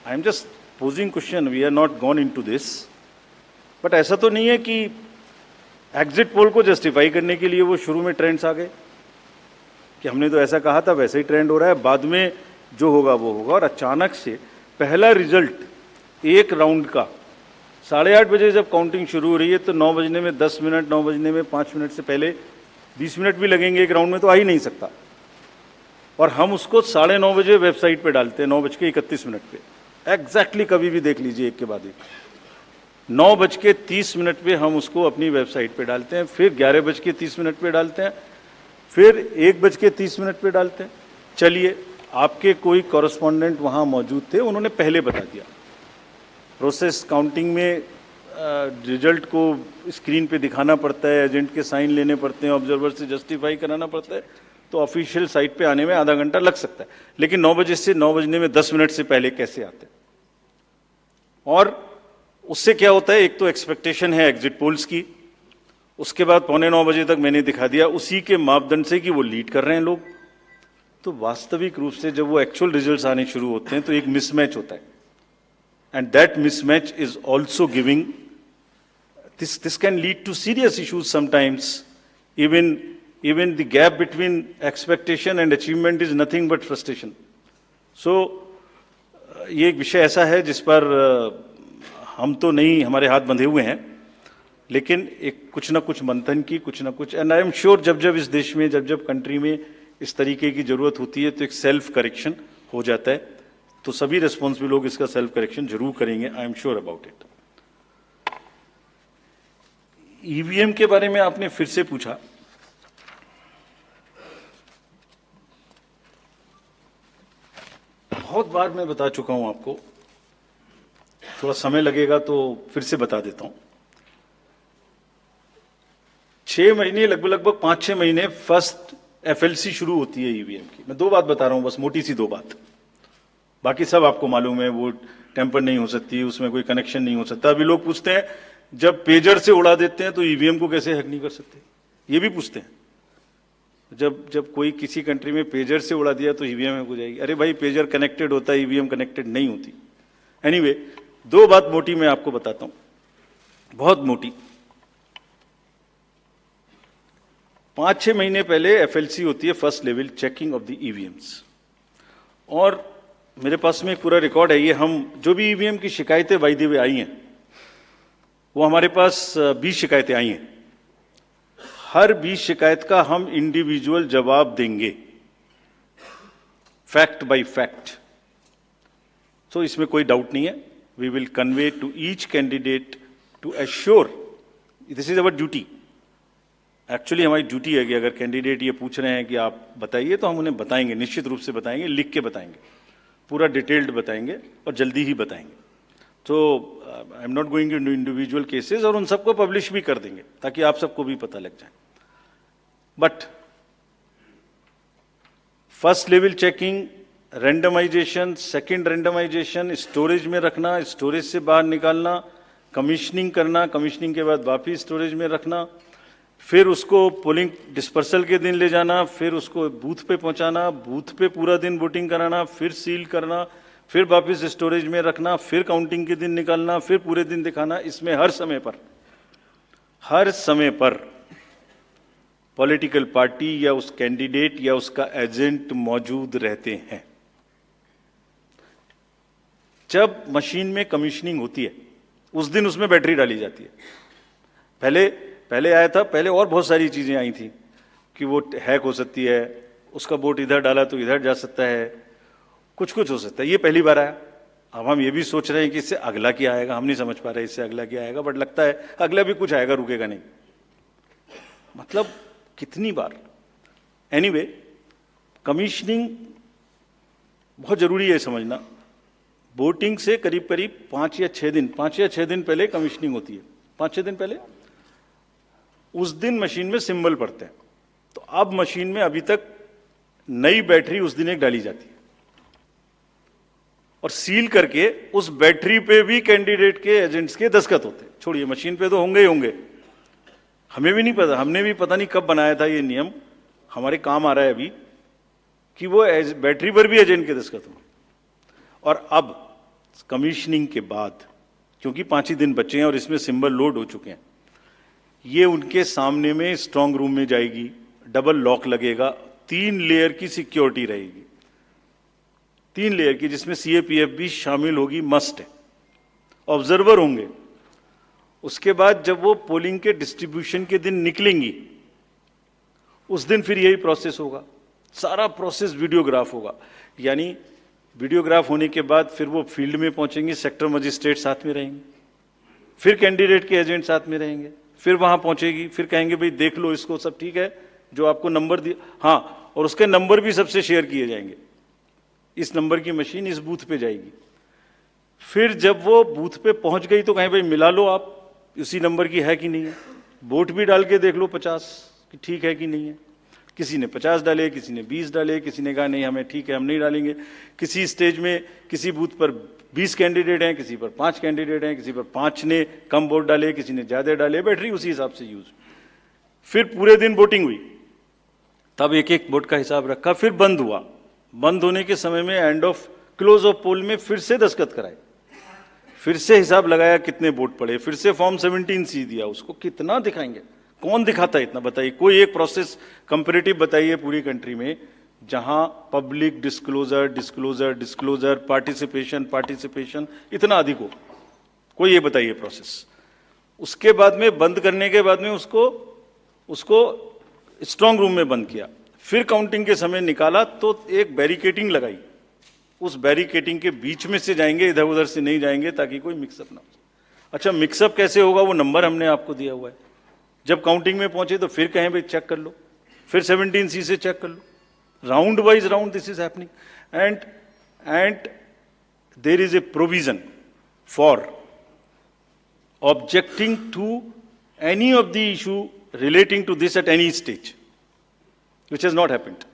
I am just posing question, we are not gone into this. But ऐसा तो नहीं है कि एग्जिट पोल को जस्टिफाई करने के लिए वो शुरू में ट्रेंड्स आ गए कि हमने तो ऐसा कहा था, वैसे ही ट्रेंड हो रहा है, बाद में जो होगा वो होगा. और अचानक से पहला रिजल्ट एक राउंड का 8:30 बजे जब काउंटिंग शुरू हो रही है तो 9 बजने में 10 मिनट, 9 बजने में 5 मिनट से पहले 20 मिनट भी लगेंगे एक राउंड में, तो आ ही नहीं सकता. और हम उसको 9:30 बजे वेबसाइट पे डालते हैं 9:31 पे. एग्जैक्टली कभी भी देख लीजिए, एक के बाद एक. 9:30 पे हम उसको अपनी वेबसाइट पे डालते हैं, फिर 11:30 पे डालते हैं, फिर 1:30 पे डालते हैं. चलिए, आपके कोई कॉरेस्पॉन्डेंट वहाँ मौजूद थे, उन्होंने पहले बता दिया. प्रोसेस काउंटिंग में रिजल्ट को स्क्रीन पे दिखाना पड़ता है, एजेंट के साइन लेने पड़ते हैं, ऑब्जर्वर से जस्टिफाई कराना पड़ता है, तो ऑफिशियल साइट पे आने में आधा घंटा लग सकता है. लेकिन 9 बजे से 9 बजने में 10 मिनट से पहले कैसे आते हैं? और उससे क्या होता है, एक तो एक्सपेक्टेशन है एग्जिट पोल्स की, उसके बाद 8:45 बजे तक मैंने दिखा दिया उसी के मापदंड से कि वो लीड कर रहे हैं लोग. तो वास्तविक रूप से जब वो एक्चुअल रिजल्ट्स आने शुरू होते हैं तो एक मिसमैच होता है. And that mismatch is also giving, this can lead to serious issues sometimes. even the gap between expectation and achievement is nothing but frustration. So ये एक विषय ऐसा है जिस पर हम तो नहीं, हमारे हाथ बंधे हुए हैं, लेकिन एक कुछ ना कुछ मंथन की, कुछ ना कुछ, एंड आई एम श्योर जब जब इस देश में, जब जब कंट्री में इस तरीके की जरूरत होती है तो एक सेल्फ करेक्शन हो जाता है. तो सभी रिस्पॉन्सिबल लोग इसका सेल्फ करेक्शन जरूर करेंगे, I am sure about it. EVM के बारे में आपने फिर से पूछा. बहुत बार मैं बता चुका हूं आपको, थोड़ा समय लगेगा तो फिर से बता देता हूं. 6 महीने, लगभग 5-6 महीने फर्स्ट एफएलसी शुरू होती है ईवीएम की. मैं 2 बात बता रहा हूं, बस मोटी सी 2 बात, बाकी सब आपको मालूम है. वो टेम्पर नहीं हो सकती, उसमें कोई कनेक्शन नहीं हो सकता. अभी लोग पूछते हैं जब पेजर से उड़ा देते हैं तो ईवीएम को कैसे हैक नहीं कर सकते, ये भी पूछते हैं. जब कोई किसी कंट्री में पेजर से उड़ा दिया तो ईवीएम हैक हो जाएगी. अरे भाई, पेजर कनेक्टेड होता है, ईवीएम कनेक्टेड नहीं होती. एनीवे, 2 बात मोटी मैं आपको बताता हूं, बहुत मोटी. 5-6 महीने पहले एफएलसी होती है, first level checking of the EVMs. और मेरे पास में एक पूरा रिकॉर्ड है. ये हम जो भी ईवीएम की शिकायतें वायदे हुए आई हैं, वो हमारे पास 20 शिकायतें आई हैं. हर 20 शिकायत का हम इंडिविजुअल जवाब देंगे, फैक्ट बाय फैक्ट. तो इसमें कोई डाउट नहीं है. We will convey to each candidate to assure, this is our duty. Actually हमारी ड्यूटी है कि अगर कैंडिडेट ये पूछ रहे हैं कि आप बताइए, तो हम उन्हें बताएंगे, निश्चित रूप से बताएंगे, लिख के बताएंगे, पूरा डिटेल्ड बताएंगे और जल्दी ही बताएंगे. तो I am not going to individual cases, और उन सबको पब्लिश भी कर देंगे ताकि आप सबको भी पता लग जाए. But first level checking, randomization, second randomization, storage में रखना, स्टोरेज से बाहर निकालना, कमीशनिंग करना, कमीशनिंग के बाद वापिस स्टोरेज में रखना, फिर उसको पोलिंग डिस्पर्सल के दिन ले जाना, फिर उसको बूथ पे पहुंचाना, बूथ पे पूरा दिन वोटिंग कराना, फिर सील करना, फिर वापस स्टोरेज में रखना, फिर काउंटिंग के दिन निकालना, फिर पूरे दिन दिखाना. इसमें हर समय पर पॉलिटिकल पार्टी या उस कैंडिडेट या उसका एजेंट मौजूद रहते हैं. जब मशीन में कमीशनिंग होती है उस दिन उसमें बैटरी डाली जाती है। पहले आया था, पहले और बहुत सारी चीजें आई थी कि वो हैक हो सकती है, उसका बोट इधर डाला तो इधर जा सकता है, कुछ कुछ हो सकता है। ये पहली बार आया। अब हम ये भी सोच रहे हैं कि इससे अगला क्या आएगा, हम नहीं समझ पा रहे इससे अगला क्या आएगा, बट लगता है अगला भी कुछ आएगा, रुकेगा नहीं। मतलब कितनी बार। एनीवे, कमीशनिंग बहुत जरूरी है समझना। बोटिंग से करीब करीब 5 या 6 दिन पहले कमीशनिंग होती है। 5-6 दिन पहले उस दिन मशीन में सिंबल पड़ते हैं। तो अब मशीन में अभी तक नई बैटरी उस दिन एक डाली जाती है और सील करके उस बैटरी पे भी कैंडिडेट के एजेंट्स के दस्तखत होते हैं। छोड़िए, मशीन पे तो होंगे ही होंगे, हमें भी नहीं पता, हमने भी पता नहीं कब बनाया था ये नियम, हमारे काम आ रहा है अभी कि वो बैटरी पर भी एजेंट के दस्तखत हो। और अब कमीशनिंग के बाद, क्योंकि 5 ही दिन बचे हैं और इसमें सिंबल लोड हो चुके हैं, ये उनके सामने में स्ट्रांग रूम में जाएगी, डबल लॉक लगेगा, 3 लेयर की सिक्योरिटी रहेगी, 3 लेयर की, जिसमें सीएपीएफ भी शामिल होगी, मस्ट है। ऑब्जर्वर होंगे। उसके बाद जब वो पोलिंग के डिस्ट्रीब्यूशन के दिन निकलेंगी, उस दिन फिर यही प्रोसेस होगा, सारा प्रोसेस वीडियोग्राफ होगा। यानी वीडियोग्राफ होने के बाद फिर वो फील्ड में पहुंचेंगे, सेक्टर मजिस्ट्रेट साथ में रहेंगे, फिर कैंडिडेट के एजेंट साथ में रहेंगे, फिर वहां पहुंचेगी, फिर कहेंगे भाई देख लो इसको, सब ठीक है, जो आपको नंबर दिया, हाँ, और उसके नंबर भी सबसे शेयर किए जाएंगे, इस नंबर की मशीन इस बूथ पे जाएगी। फिर जब वो बूथ पे पहुंच गई तो कहें भाई मिला लो आप, उसी नंबर की है कि नहीं है, वोट भी डाल के देख लो 50 कि ठीक है कि नहीं है। किसी ने 50 डाले, किसी ने 20 डाले, किसी ने कहा नहीं हमें ठीक है, हम नहीं डालेंगे। किसी स्टेज में किसी बूथ पर 20 कैंडिडेट हैं, किसी पर 5 कैंडिडेट हैं, किसी पर 5 ने कम वोट डाले, किसी ने ज्यादा डाले, बैटरी उसी हिसाब से यूज। फिर पूरे दिन वोटिंग हुई, तब एक एक वोट का हिसाब रखा, फिर बंद हुआ। बंद होने के समय में एंड ऑफ क्लोज ऑफ पोल में फिर से दस्तखत कराए, फिर से हिसाब लगाया कितने वोट पड़े, फिर से फॉर्म 17C दिया। उसको कितना दिखाएंगे, कौन दिखाता है इतना, बताइए। कोई एक प्रोसेस कंपैरेटिव बताइए पूरी कंट्री में जहां पब्लिक डिस्क्लोजर पार्टिसिपेशन इतना अधिक हो, कोई ये बताइए प्रोसेस। उसके बाद में बंद करने के बाद में उसको स्ट्रांग रूम में बंद किया, फिर काउंटिंग के समय निकाला तो एक बैरिकेटिंग लगाई, उस बैरिकेटिंग के बीच में से जाएंगे, इधर उधर से नहीं जाएंगे ताकि कोई मिक्सअप ना हो। अच्छा, मिक्सअप कैसे होगा, वो नंबर हमने आपको दिया हुआ है। जब काउंटिंग में पहुंचे तो फिर कहें भाई चेक कर लो, फिर 17C से चेक कर लो, round wise round this is happening. And there is a provision for objecting to any of the issue relating to this at any stage, which has not happened.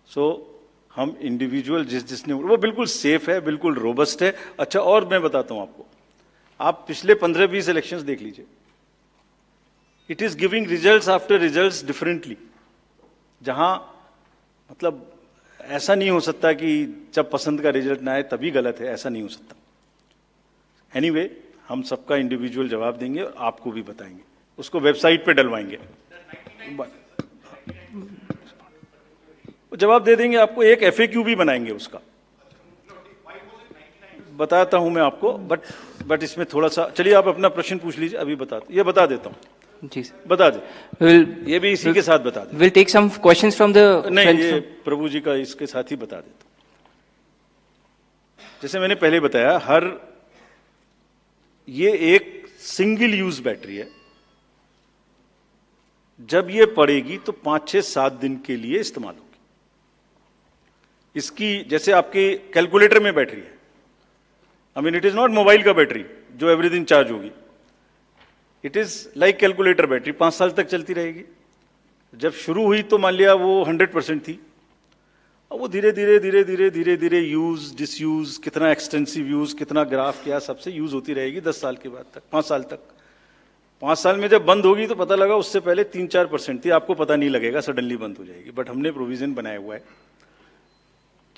So हम individual जिसने, वो बिल्कुल safe है, बिल्कुल robust है। अच्छा, और मैं बताता हूं आपको, आप पिछले 15-20 इलेक्शंस देख लीजिए, it is giving results after results differently. जहां मतलब ऐसा नहीं हो सकता कि जब पसंद का रिजल्ट ना आए तभी गलत है, ऐसा नहीं हो सकता। एनीवे, हम सबका इंडिविजुअल जवाब देंगे और आपको भी बताएंगे, उसको वेबसाइट पे डलवाएंगे, जवाब दे देंगे आपको। एक FAQ भी बनाएंगे उसका, बताता हूं मैं आपको, बट इसमें थोड़ा सा, चलिए आप अपना प्रश्न पूछ लीजिए, अभी ये बता देता हूं। जी सर, बता दे, ये भी इसी के साथ बता दे। Will take some questions from the, नहीं, ये प्रभु जी का इसके साथ ही बता देता हूं। जैसे मैंने पहले बताया, ये एक सिंगल यूज बैटरी है, जब ये पड़ेगी तो 5-6-7 दिन के लिए इस्तेमाल होगी। इसकी जैसे आपके कैलकुलेटर में बैटरी है, I mean it is not mobile का बैटरी जो एवरीथिंग चार्ज होगी, it is like calculator battery, 5 साल तक चलती रहेगी। जब शुरू हुई तो मान लिया वो 100% थी, और वो धीरे धीरे यूज डिसयूज, कितना एक्सटेंसिव यूज, कितना ग्राफ किया, सबसे यूज होती रहेगी 10 साल के बाद तक, 5 साल तक। 5 साल में जब बंद होगी तो पता लगा उससे पहले 3-4% थी, आपको पता नहीं लगेगा, सडनली बंद हो जाएगी। बट हमने प्रोविजन बनाया हुआ है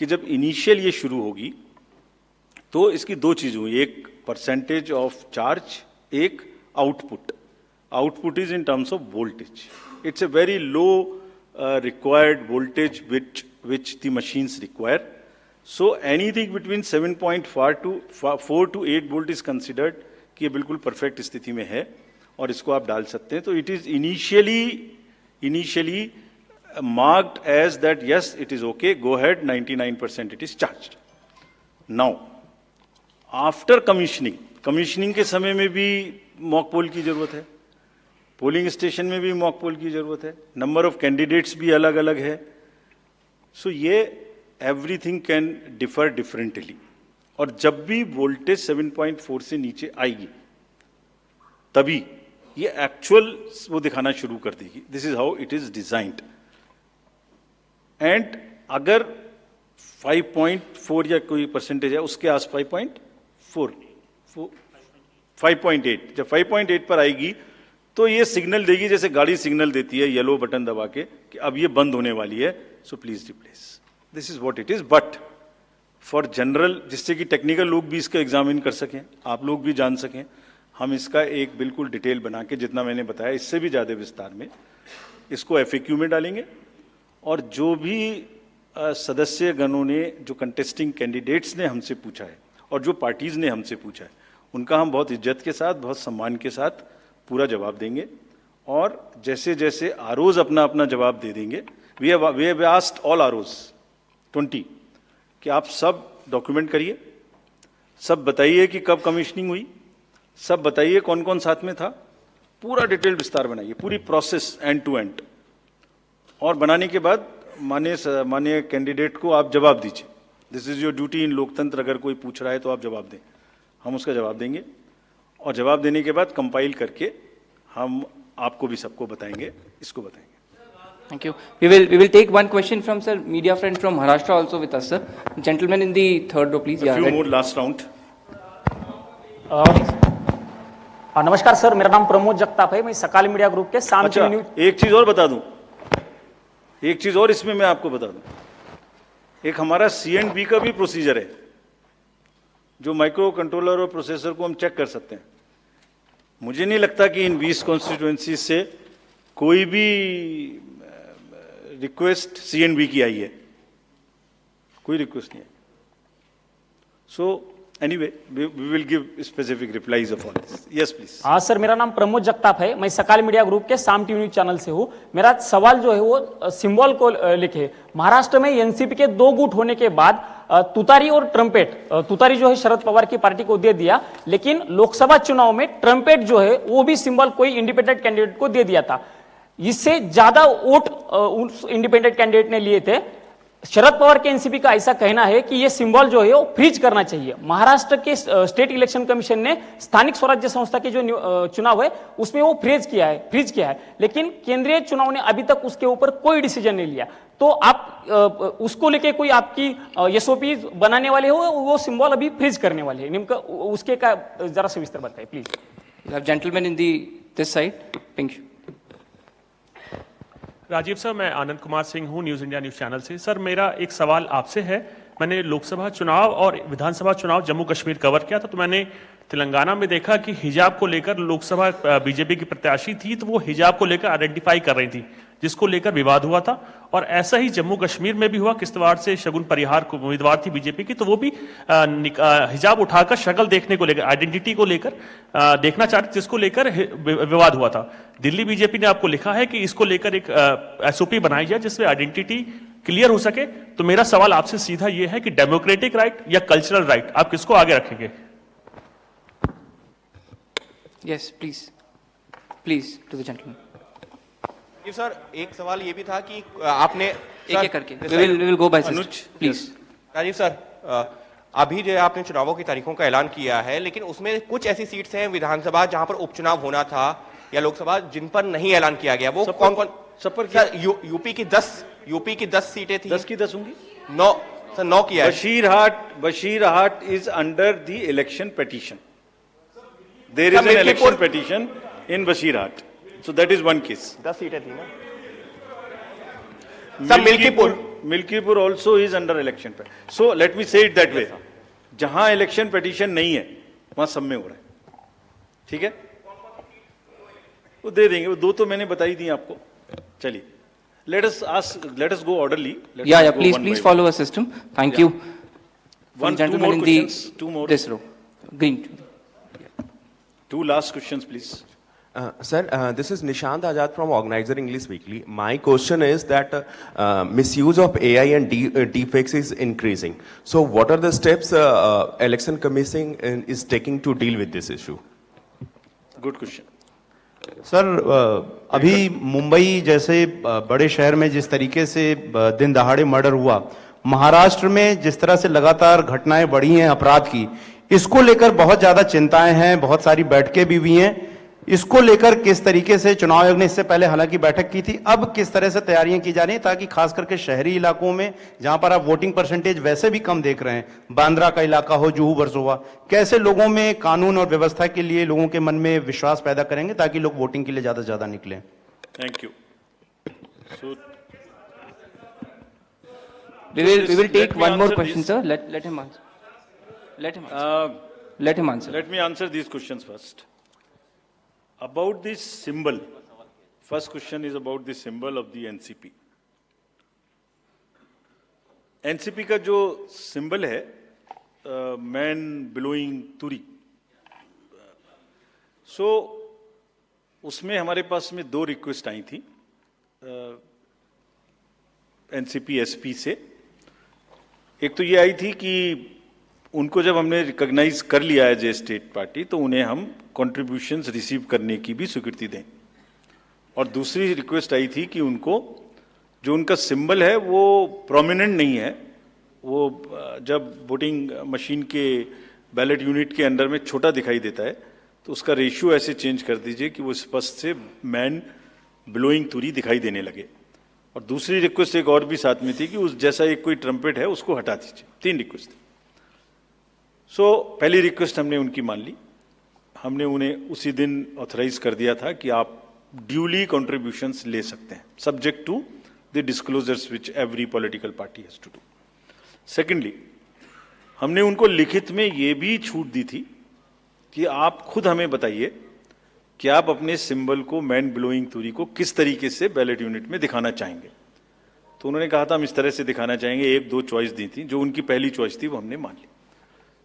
कि जब इनिशियल ये शुरू होगी तो इसकी 2 चीज हुई, एक परसेंटेज ऑफ चार्ज, एक output is in terms of voltage. It's a very low required voltage which the machines require, So anything between 7.4 to 8 volt is considered कि ये बिल्कुल परफेक्ट स्थिति में है और इसको आप डाल सकते हैं. तो it is initially marked as that yes, it is okay, go ahead, 99% it is charged. Now, after commissioning के समय में भी मॉक पोल की जरूरत है, पोलिंग स्टेशन में भी मॉक पोल की जरूरत है, नंबर ऑफ कैंडिडेट्स भी अलग अलग है. सो ये एवरीथिंग कैन डिफर डिफरेंटली. और जब भी वोल्टेज 7.4 से नीचे आएगी तभी ये एक्चुअल वो दिखाना शुरू कर देगी. This is how it is designed. And अगर 5.4 या कोई परसेंटेज है उसके आस 5.8, जब 5.8 पर आएगी तो ये सिग्नल देगी जैसे गाड़ी सिग्नल देती है येलो बटन दबा के कि अब ये बंद होने वाली है, so please replace. This is what it is. But for general, जिससे कि टेक्निकल लोग भी इसका एग्जामिन कर सकें, आप लोग भी जान सकें, हम इसका एक बिल्कुल डिटेल बना के, जितना मैंने बताया इससे भी ज़्यादा विस्तार में, इसको FAQ में डालेंगे. और जो भी सदस्य गणों ने, जो कंटेस्टिंग कैंडिडेट्स ने हमसे पूछा है और जो पार्टीज़ ने हमसे पूछा है, उनका हम बहुत इज्जत के साथ, बहुत सम्मान के साथ पूरा जवाब देंगे. और जैसे जैसे आरओज अपना अपना जवाब दे देंगे, we have asked all ROs 20 कि आप सब डॉक्यूमेंट करिए, सब बताइए कि कब कमीशनिंग हुई, सब बताइए कौन कौन साथ में था, पूरा डिटेल विस्तार बनाइए, पूरी प्रोसेस एंड टू एंड. और बनाने के बाद माननीय कैंडिडेट को आप जवाब दीजिए. दिस इज योर ड्यूटी इन लोकतंत्र. अगर कोई पूछ रहा है तो आप जवाब दें, हम उसका जवाब देंगे. और जवाब देने के बाद कंपाइल करके हम आपको भी सबको बताएंगे, इसको बताएंगे. Thank you. We will take one question from sir, media friend from Maharashtra also with us, sir. Gentleman in the third row, please. A few more last round. नमस्कार सर, मेरा नाम प्रमोद जगताप है, मैं सकाल मीडिया ग्रुप के शाम अच्छा, एक चीज और बता दूं, एक चीज और इसमें मैं आपको बता दूं. एक हमारा C&B का भी प्रोसीजर है, जो माइक्रो कंट्रोलर और प्रोसेसर को हम चेक कर सकते हैं. मुझे नहीं लगता कि इन 20 कॉन्स्टिट्यूएंसी से कोई भी रिक्वेस्ट C&B की आई है, कोई रिक्वेस्ट नहीं आई. So anyway we will give specific replies of all this. Yes please. हाँ सर, मेरा नाम प्रमोद जगताप है, मैं सकाल मीडिया ग्रुप के शाम टीवी न्यूज चैनल से हूँ. मेरा सवाल जो है वो सिंबल को लेके. महाराष्ट्र में एनसीपी के 2 गुट होने के बाद तुतारी और ट्रम्पेट, तुतारी जो है शरद पवार की पार्टी को दे दिया, लेकिन लोकसभा चुनाव में ट्रम्पेट जो है वो भी सिंबल कोई इंडिपेंडेंट कैंडिडेट को दे दिया था. इससे ज्यादा वोट उस इंडिपेंडेंट कैंडिडेट ने लिए थे. शरद पवार के एनसीपी का ऐसा कहना है कि ये सिंबल जो है वो फ्रीज करना चाहिए. महाराष्ट्र के स्टेट इलेक्शन कमीशन ने स्थानिक स्वराज्य संस्था के जो चुनाव है उसमें वो फ्रीज किया है, लेकिन केंद्रीय चुनाव ने अभी तक उसके ऊपर कोई डिसीजन नहीं लिया. तो आप उसको लेके कोई आपकी एसओपी बनाने वाले हो, वो सिंबल अभी फ्रीज करने वाले हैं, निम्न उसके का जरा सविस्तर बताइए please. Gentleman in the this side, pink. Rajiv sir, मैं आनंद कुमार सिंह हूं, न्यूज़ इंडिया न्यूज़ चैनल से. सर मेरा एक सवाल आपसे है. मैंने लोकसभा चुनाव और विधानसभा चुनाव जम्मू कश्मीर कवर किया था, तो मैंने तेलंगाना में देखा कि हिजाब को लेकर लोकसभा बीजेपी की प्रत्याशी थी, तो वो हिजाब को लेकर आइडेंटिफाई कर रही थी, जिसको लेकर विवाद हुआ था. और ऐसा ही जम्मू कश्मीर में भी हुआ. किश्तवाड़ से शगुन परिहार को उम्मीदवार थी बीजेपी की, तो वो भी हिजाब उठाकर शक्ल देखने को लेकर, आइडेंटिटी को लेकर देखना चाहते, जिसको लेकर विवाद हुआ था. दिल्ली बीजेपी ने आपको लिखा है कि इसको लेकर एक एसओपी बनाई जाए जिसमें आइडेंटिटी क्लियर हो सके. तो मेरा सवाल आपसे सीधा ये है कि डेमोक्रेटिक राइट या कल्चरल राइट, आप किसको आगे रखेंगे? Yes please to the gentleman. Sir एक सवाल ये भी था कि आपने एक करके we will go by Anuj please. Rajiv sir, अभी जो आपने चुनावों की तारीखों का ऐलान किया है, लेकिन उसमें कुछ ऐसी सीट्स हैं विधानसभा जहां पर उपचुनाव होना था या लोकसभा जिन पर नहीं ऐलान किया गया. वो कौन कौन? सर यूपी की 10 सीटें थी. 10 की 10 होंगी. 9 किया है. Basirhat is under the election petition. There is an election petition in Basirhat. So that is one case. 10 सीटें थी ना. Milkipur also is under election. So let me say it that way. जहां इलेक्शन पेटिशन नहीं है वहां सब में हो रहा है. ठीक है, वो दे देंगे. वो 2 तो मैंने बताई दी आपको. चलिए, let us go orderly. Yeah, please follow our system. Thank you. from the gentleman in the this row. Green. Two last questions, please. Sir, this is Nishant Azad from Organizer English Weekly. My question is that misuse of AI and deepfakes is increasing. So what are the steps Election Commission is taking to deal with this issue? Good question. Sir अभी मुंबई जैसे बड़े शहर में जिस तरीके से दिन दहाड़े मर्डर हुआ, महाराष्ट्र में जिस तरह से लगातार घटनाएं बढ़ी हैं अपराध की, इसको लेकर बहुत ज्यादा चिंताएं हैं, बहुत सारी बैठकें भी हुई हैं। इसको लेकर किस तरीके से चुनाव आयोग ने इससे पहले हालांकि बैठक की थी, अब किस तरह से तैयारियां की जा रही हैं ताकि खास करके शहरी इलाकों में जहां पर आप वोटिंग परसेंटेज वैसे भी कम देख रहे हैं, बांद्रा का इलाका हो, जुहू वर्सोवा, कैसे लोगों में कानून और व्यवस्था के लिए लोगों के मन में विश्वास पैदा करेंगे ताकि लोग वोटिंग के लिए ज्यादा से ज्यादा निकलें? Thank you. We will take one more question, sir. Let him answer. Let him answer. Let me answer these questions first. About this symbol, first question is about the symbol of the NCP. NCP का जो symbol है, man blowing तुरी, so उसमें हमारे पास में दो request आई थी NCP SP से. एक तो ये आई थी कि उनको जब हमने रिकॉग्नाइज कर लिया है जे स्टेट पार्टी, तो उन्हें हम कंट्रीब्यूशंस रिसीव करने की भी स्वीकृति दें. और दूसरी रिक्वेस्ट आई थी कि उनको जो उनका सिंबल है वो प्रोमिनेंट नहीं है, वो जब वोटिंग मशीन के बैलेट यूनिट के अंदर में छोटा दिखाई देता है, तो उसका रेशियो ऐसे चेंज कर दीजिए कि वो स्पष्ट से मैन ब्लोइंग तुरी दिखाई देने लगे. और दूसरी रिक्वेस्ट एक और भी साथ में थी कि उस जैसा एक कोई ट्रम्पेट है उसको हटा दीजिए. 3 रिक्वेस्ट थी. सो पहली रिक्वेस्ट हमने उनकी मान ली. हमने उन्हें उसी दिन ऑथराइज कर दिया था कि आप ड्यूली कंट्रीब्यूशंस ले सकते हैं, subject to the disclosures which every political party has to do. Secondly, हमने उनको लिखित में ये भी छूट दी थी कि आप खुद हमें बताइए कि आप अपने सिंबल को मैन ब्लोइंग तुरी को किस तरीके से बैलेट यूनिट में दिखाना चाहेंगे. तो उन्होंने कहा था हम इस तरह से दिखाना चाहेंगे. 1-2 चॉइस दी थी, जो उनकी पहली चॉइस थी वो हमने मान ली.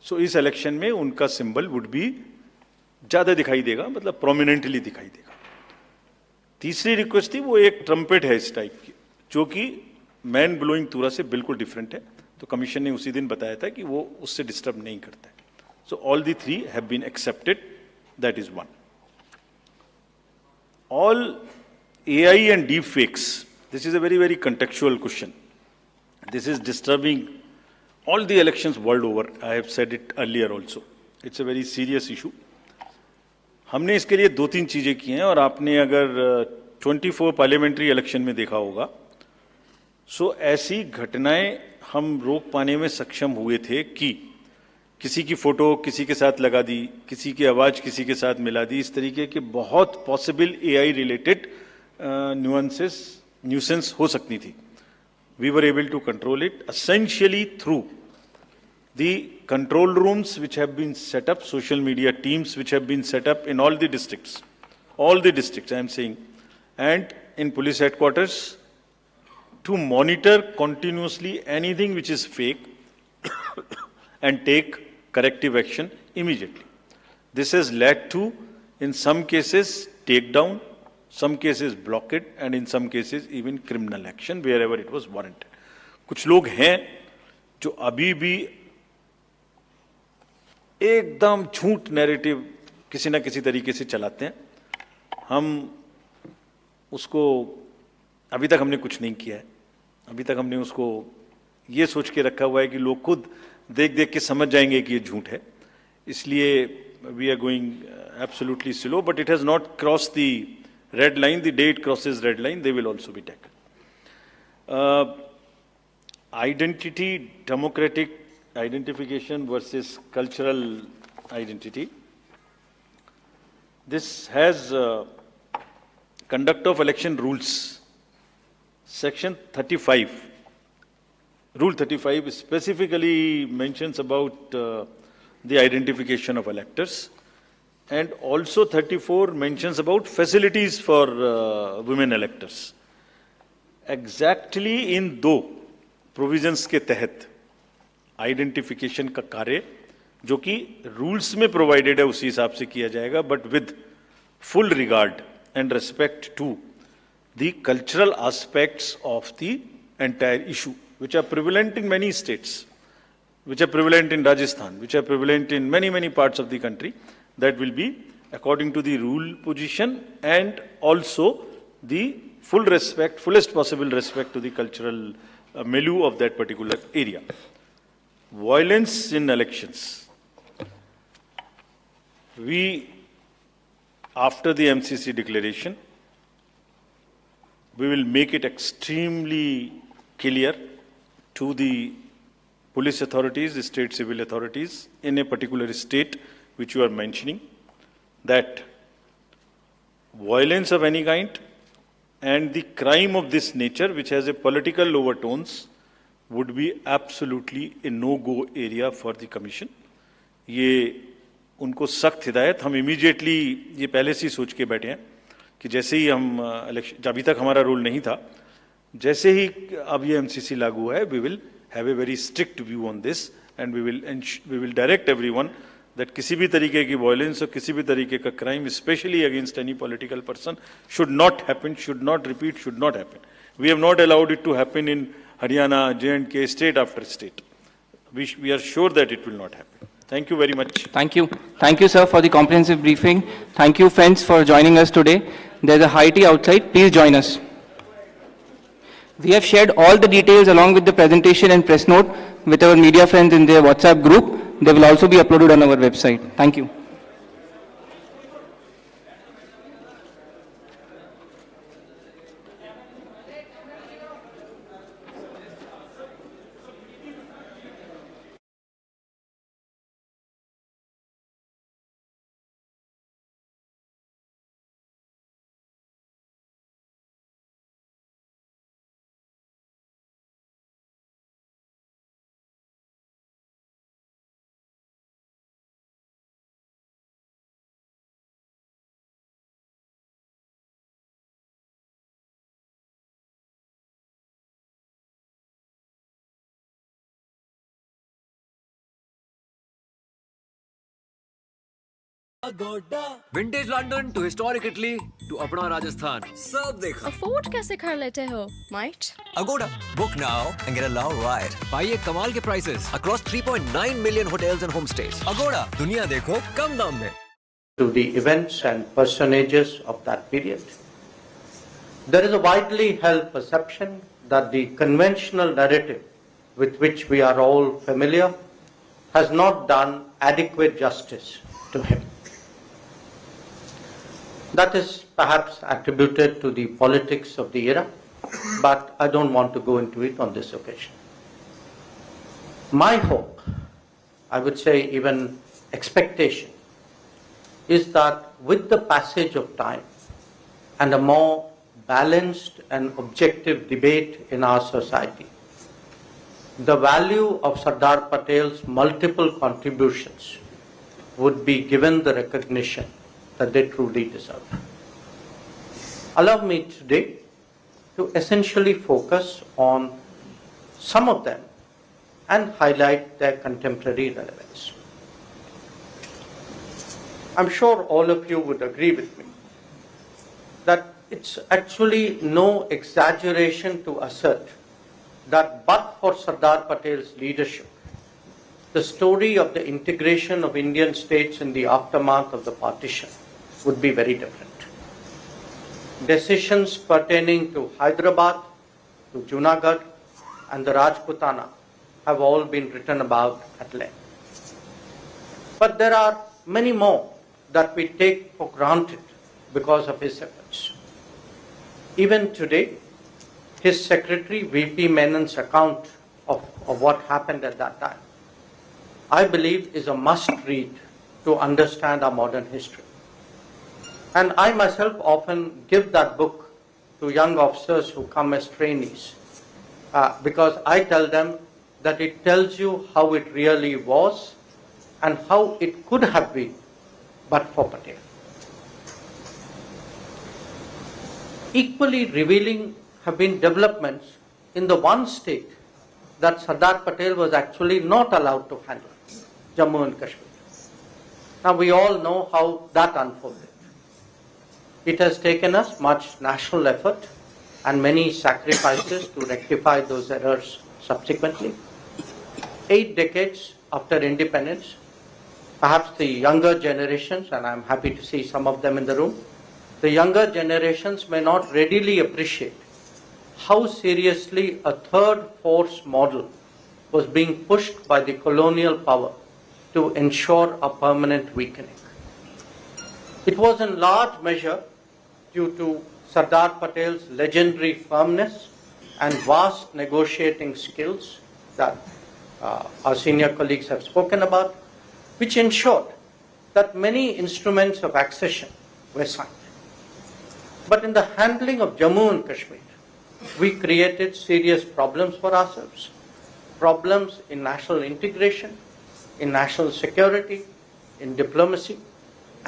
सो इस इलेक्शन में उनका सिंबल वुड बी ज्यादा दिखाई देगा, मतलब प्रोमिनेंटली दिखाई देगा. तीसरी रिक्वेस्ट थी वो एक ट्रम्पेट है इस टाइप की, जो कि मैन ब्लोइंग तुरा से बिल्कुल डिफरेंट है. तो कमीशन ने उसी दिन बताया था कि वो उससे डिस्टर्ब नहीं करता है. So all the 3 have been accepted. That is one. All AI and deep fakes, this is a very, very contextual question. This is disturbing all the elections world over. I have said it earlier also. It's a very serious issue. हमने इसके लिए 2-3 चीजें की हैं, और आपने अगर 24 parliamentary election में देखा होगा, सो ऐसी घटनाएं हम रोक पाने में सक्षम हुए थे कि किसी की फोटो किसी के साथ लगा दी, किसी की आवाज किसी के साथ मिला दी. इस तरीके के बहुत पॉसिबल AI रिलेटेड न्यूसेंस हो सकती थी. We were able to control it essentially through the control rooms which have been set up, social media teams which have been set up in all the districts I am saying, and in police headquarters, to monitor continuously anything which is fake and take corrective action immediately. This has led to, in some cases, takedown, some cases blockade, and in some cases even criminal action wherever it was warranted. कुछ लोग हैं जो अभी भी एकदम झूठ narrative किसी ना किसी तरीके से चलाते हैं. हम उसको अभी तक हमने कुछ नहीं किया है. अभी तक हमने उसको ये सोच के रखा हुआ है कि लोग खुद देख देख के समझ जाएंगे कि ये झूठ है. इसलिए we are going absolutely slow, but it has not cross the red line. The day it crosses red line, they will also be taken. Identity, democratic identification versus cultural identity. This has conduct of election rules, section 35. Rule 35 specifically mentions about the identification of electors, and also 34 mentions about facilities for women electors. Exactly in 2 provisions के तहत identification का कार्य जो कि rules में provided है उसी हिसाब से किया जाएगा, but with full regard and respect to the cultural aspects of the entire issue which are prevalent in many states, which are prevalent in Rajasthan, which are prevalent in many parts of the country. That will be according to the rule position and also the fullest possible respect to the cultural milieu of that particular area. Violence in elections. We, after the MCC declaration, we will make it extremely clear to the police authorities, the state civil authorities in a particular state which you are mentioning, that violence of any kind and the crime of this nature which has a political overtones would be absolutely a no-go area for the commission. ये उनको सख्त हिदायत, हम immediately ये पहले से ही सोच के बैठे हैं कि जैसे ही हम इलेक्शन, अभी तक हमारा रूल नहीं था, जैसे ही अब ये एमसीसी लागू है, we will have a very strict view on this and we will direct everyone that किसी भी तरीके की violence और किसी भी तरीके का crime, especially against any political person, should not happen, should not repeat, should not happen. We have not allowed it to happen in Haryana, J&K, state after state. We are sure that it will not happen. Thank you very much. Thank you. Thank you, sir, for the comprehensive briefing. Thank you, friends, for joining us today. There's a high tea outside. Please join us. We have shared all the details along with the presentation and press note with our media friends in their WhatsApp group. They will also be uploaded on our website. Thank you. Vintage London to historic Italy to अपना राजस्थान सब देखा। Afford कैसे कर लेते हो mate? Agoda book now and get a love ride. पाइए कमाल के prices across 3.9 million hotels and homestays. Agoda दुनिया देखो कम दाम में। To the events and personages of that period, there is a widely held perception that the conventional narrative with which we are all familiar has not done adequate justice to him. That is perhaps attributed to the politics of the era, but I don't want to go into it on this occasion. My hope, I would say even expectation, is that with the passage of time and a more balanced and objective debate in our society, the value of Sardar Patel's multiple contributions would be given the recognition that they truly deserve. Allow me today to essentially focus on some of them and highlight their contemporary relevance. I'm sure all of you would agree with me that it's actually no exaggeration to assert that but for Sardar Patel's leadership, the story of the integration of Indian states in the aftermath of the partition would be very different. Decisions pertaining to Hyderabad, to Junagadh and the Rajputana have all been written about at length. But there are many more that we take for granted because of his efforts. Even today, his secretary V.P. Menon's account of what happened at that time, I believe, is a must read to understand our modern history. And I myself often give that book to young officers who come as trainees because I tell them that it tells you how it really was and how it could have been but for Patel. Equally revealing have been developments in the one state that Sardar Patel was actually not allowed to handle Jammu and Kashmir. Now we all know how that unfolded. It has taken us much national effort and many sacrifices to rectify those errors subsequently. 8 decades after independence, perhaps the younger generations, and I'm happy to see some of them in the room, the younger generations may not readily appreciate how seriously a third force model was being pushed by the colonial power to ensure a permanent weakening. It was in large measure due to Sardar Patel's legendary firmness and vast negotiating skills that our senior colleagues have spoken about, which ensured that many instruments of accession were signed. But in the handling of Jammu and Kashmir, we created serious problems for ourselves. Problems in national integration, in national security, in diplomacy,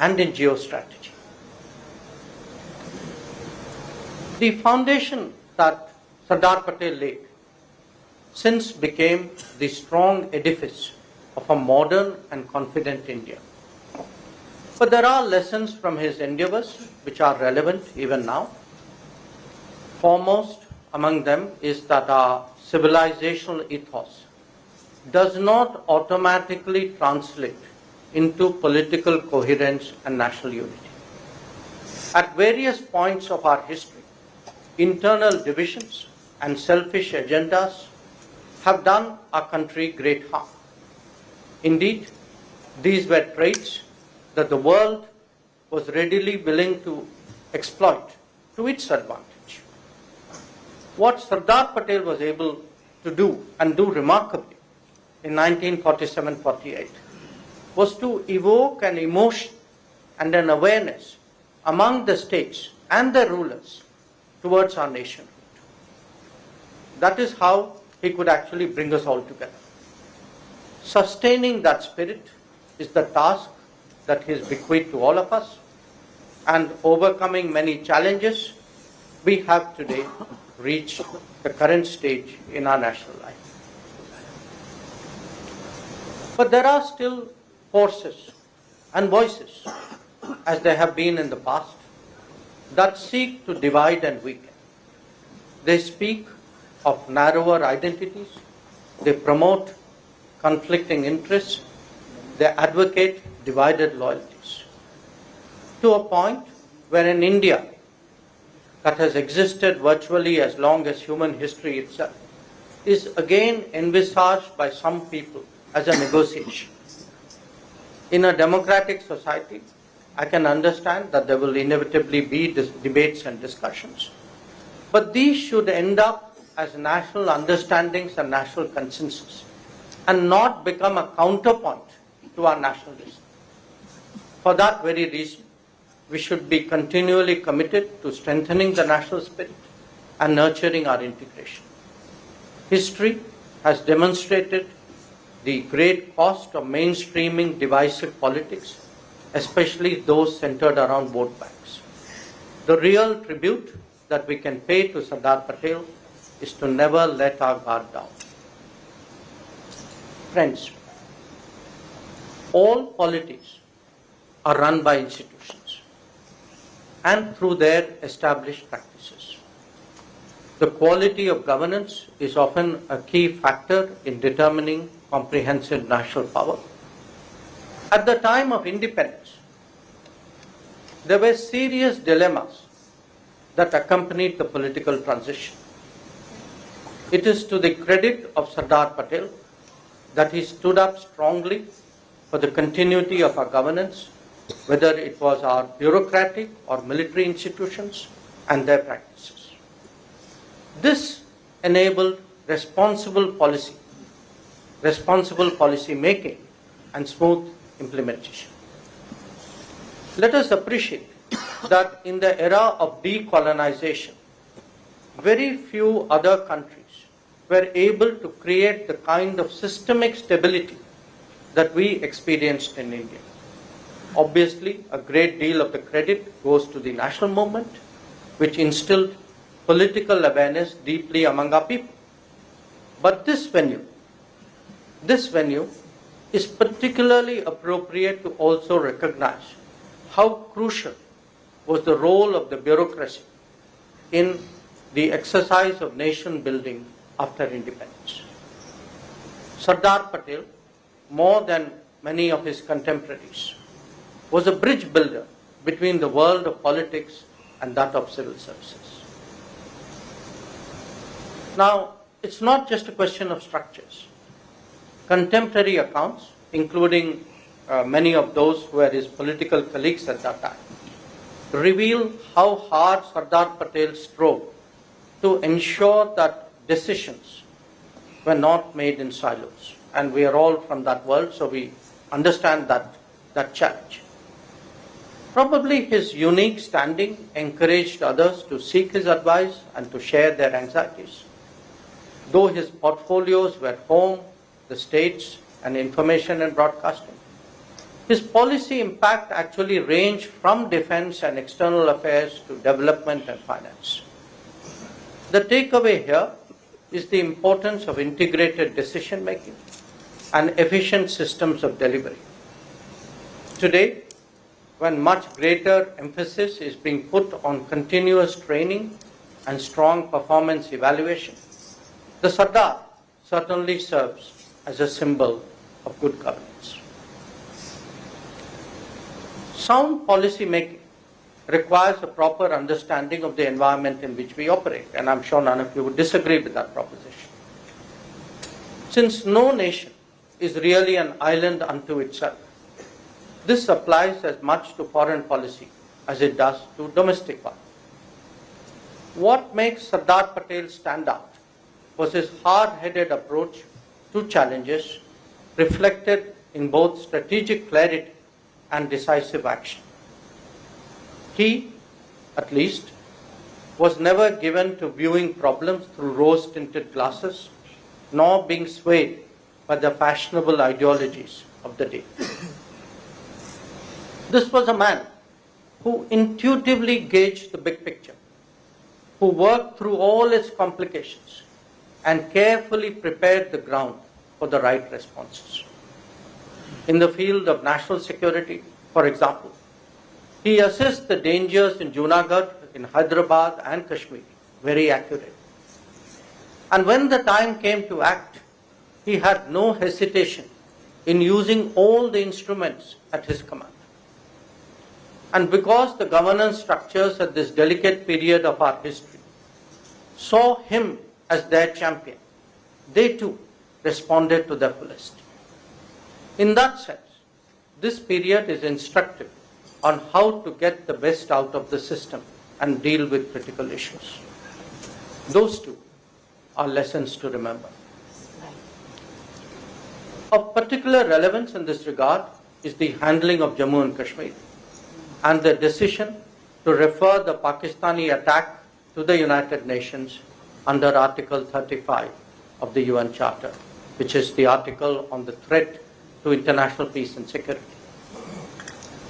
and in geostrategy. The foundation that Sardar Patel laid since became the strong edifice of a modern and confident India. But there are lessons from his endeavors which are relevant even now. Foremost among them is that our civilizational ethos does not automatically translate into political coherence and national unity. At various points of our history, internal divisions and selfish agendas have done our country great harm. Indeed, these were traits that the world was readily willing to exploit to its advantage. What Sardar Patel was able to do, and do remarkably, in 1947-48, was to evoke an emotion and an awareness among the states and their rulers towards our nation. That is how he could actually bring us all together. Sustaining that spirit is the task that he has bequeathed to all of us, and overcoming many challenges, we have today reached the current stage in our national life. But there are still forces and voices, as there have been in the past, that seek to divide and weaken. They speak of narrower identities, they promote conflicting interests, they advocate divided loyalties. To a point where in India, that has existed virtually as long as human history itself, is again envisaged by some people as a negotiation. In a democratic society, I can understand that there will inevitably be debates and discussions, but these should end up as national understandings and national consensus, and not become a counterpoint to our nationalism. For that very reason, we should be continually committed to strengthening the national spirit and nurturing our integration. History has demonstrated the great cost of mainstreaming divisive politics, especially those centered around vote banks. The real tribute that we can pay to Sardar Patel is to never let our guard down. Friends, all polities are run by institutions and through their established practices. The quality of governance is often a key factor in determining comprehensive national power. At the time of independence, there were serious dilemmas that accompanied the political transition. It is to the credit of Sardar Patel that he stood up strongly for the continuity of our governance, whether it was our bureaucratic or military institutions and their practices. This enabled responsible policy making and smooth implementation. Let us appreciate that in the era of decolonization, very few other countries were able to create the kind of systemic stability that we experienced in India. Obviously, a great deal of the credit goes to the national movement, which instilled political awareness deeply among our people. But this venue is particularly appropriate to also recognize how crucial was the role of the bureaucracy in the exercise of nation building after independence. Sardar Patel, more than many of his contemporaries, was a bridge builder between the world of politics and that of civil services. Now, it's not just a question of structures. Contemporary accounts, including many of those who were his political colleagues at that time, reveal how hard Sardar Patel strove to ensure that decisions were not made in silos. And we are all from that world, so we understand that challenge. Probably his unique standing encouraged others to seek his advice and to share their anxieties. Though his portfolios were home, the states, and information and broadcasting, his policy impact actually ranged from defense and external affairs to development and finance. The takeaway here is the importance of integrated decision making and efficient systems of delivery. Today, when much greater emphasis is being put on continuous training and strong performance evaluation, the Sardar certainly serves as a symbol of good governance. Sound policy making requires a proper understanding of the environment in which we operate, and I'm sure none of you would disagree with that proposition. Since no nation is really an island unto itself, this applies as much to foreign policy as it does to domestic one. What makes Sardar Patel stand out was his hard-headed approach to challenges reflected in both strategic clarity and decisive action. He, at least, was never given to viewing problems through rose-tinted glasses, nor being swayed by the fashionable ideologies of the day. This was a man who intuitively gauged the big picture, who worked through all its complications and carefully prepared the ground for the right responses. In the field of national security, for example, he assessed the dangers in Junagadh, in Hyderabad and Kashmir very accurately. And when the time came to act, he had no hesitation in using all the instruments at his command. And because the governance structures at this delicate period of our history saw him as their champion, they too responded to the fullest. In that sense, this period is instructive on how to get the best out of the system and deal with critical issues. Those two are lessons to remember. Of particular relevance in this regard is the handling of Jammu and Kashmir and the decision to refer the Pakistani attack to the United Nations under Article 35 of the UN Charter, which is the article on the threat to international peace and security.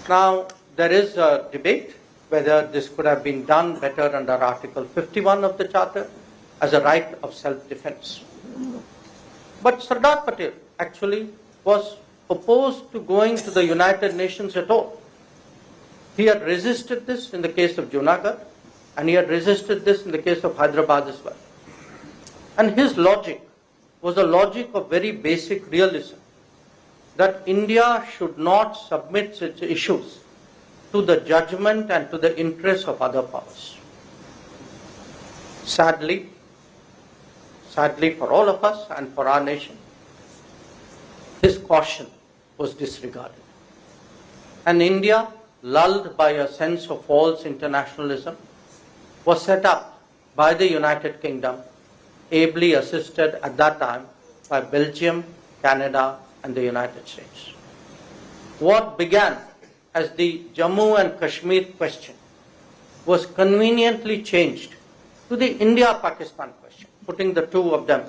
Now, there is a debate whether this could have been done better under Article 51 of the Charter as a right of self-defense. But Sardar Patel actually was opposed to going to the United Nations at all. He had resisted this in the case of Junagadh, and he had resisted this in the case of Hyderabad as well. And his logic was a logic of very basic realism, that India should not submit its issues to the judgment and to the interests of other powers. Sadly for all of us and for our nation, his caution was disregarded. And India, lulled by a sense of false internationalism, was set up by the United Kingdom, ably assisted at that time by Belgium, Canada, and the United States. What began as the Jammu and Kashmir question was conveniently changed to the India-Pakistan question, putting the two of them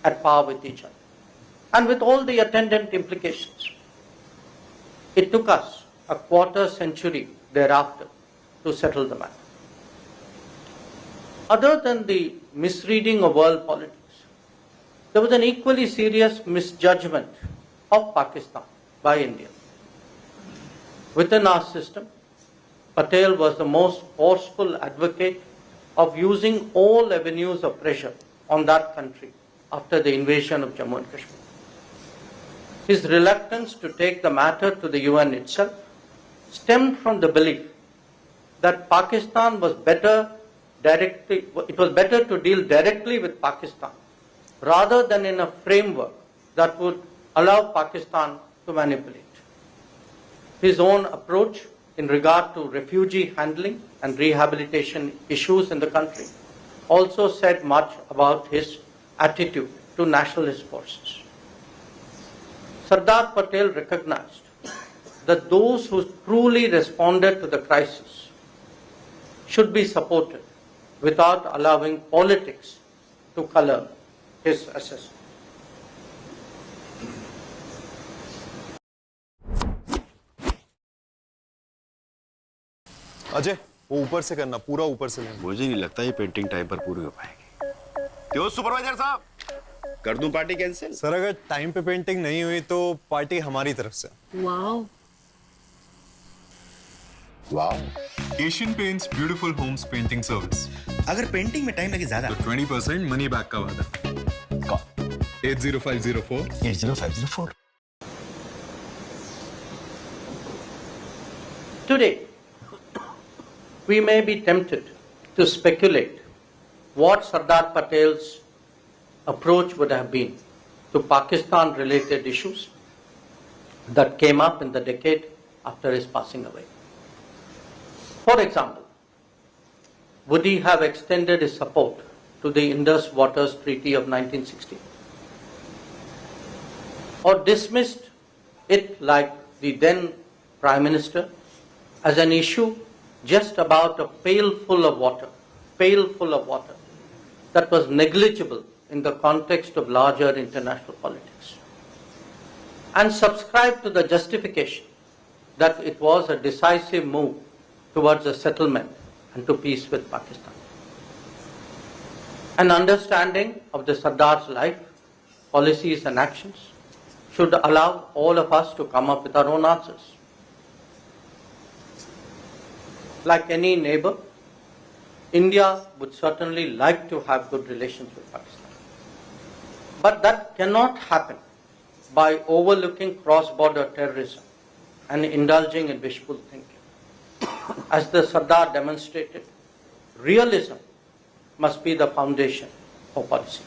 at par with each other, and with all the attendant implications. It took us a quarter century thereafter to settle the matter. Other than the misreading of world politics, there was an equally serious misjudgment of Pakistan by India. Within our system, Patel was the most forceful advocate of using all avenues of pressure on that country after the invasion of Jammu and Kashmir. His reluctance to take the matter to the UN itself stemmed from the belief that Pakistan was better to deal directly with Pakistan rather than in a framework that would allow Pakistan to manipulate. His own approach in regard to refugee handling and rehabilitation issues in the country also said much about his attitude to nationalist forces. Sardar Patel recognized that those who truly responded to the crisis should be supported without allowing politics to color his assessment. Ajay, वो ऊपर से करना, पूरा ऊपर से लेना। मुझे नहीं लगता ये पेंटिंग टाइम पर पूरी हो पाएगी। क्यों सुपरवाइजर साहब? कर दूं पार्टी कैंसिल? सर अगर टाइम पे पेंटिंग नहीं हुई तो पार्टी हमारी तरफ से। Wow. Wow. Asian Paints beautiful homes painting service. अगर पेंटिंग में टाइम लगे ज्यादा तो 20% मनी बैक का वादा। 80504 80504। Today, we may be tempted to speculate what Sardar Patel's approach would have been to Pakistan-related issues that came up in the decade after his passing away. For example, would he have extended his support to the Indus Waters Treaty of 1960? Or dismissed it like the then Prime Minister as an issue just about a pail full of water that was negligible in the context of larger international politics, and subscribed to the justification that it was a decisive move towards a settlement and to peace with Pakistan. An understanding of the Sardar's life, policies and actions should allow all of us to come up with our own answers. Like any neighbor, India would certainly like to have good relations with Pakistan. But that cannot happen by overlooking cross-border terrorism and indulging in wishful thinking. As the Sardar demonstrated, realism must be the foundation for policy.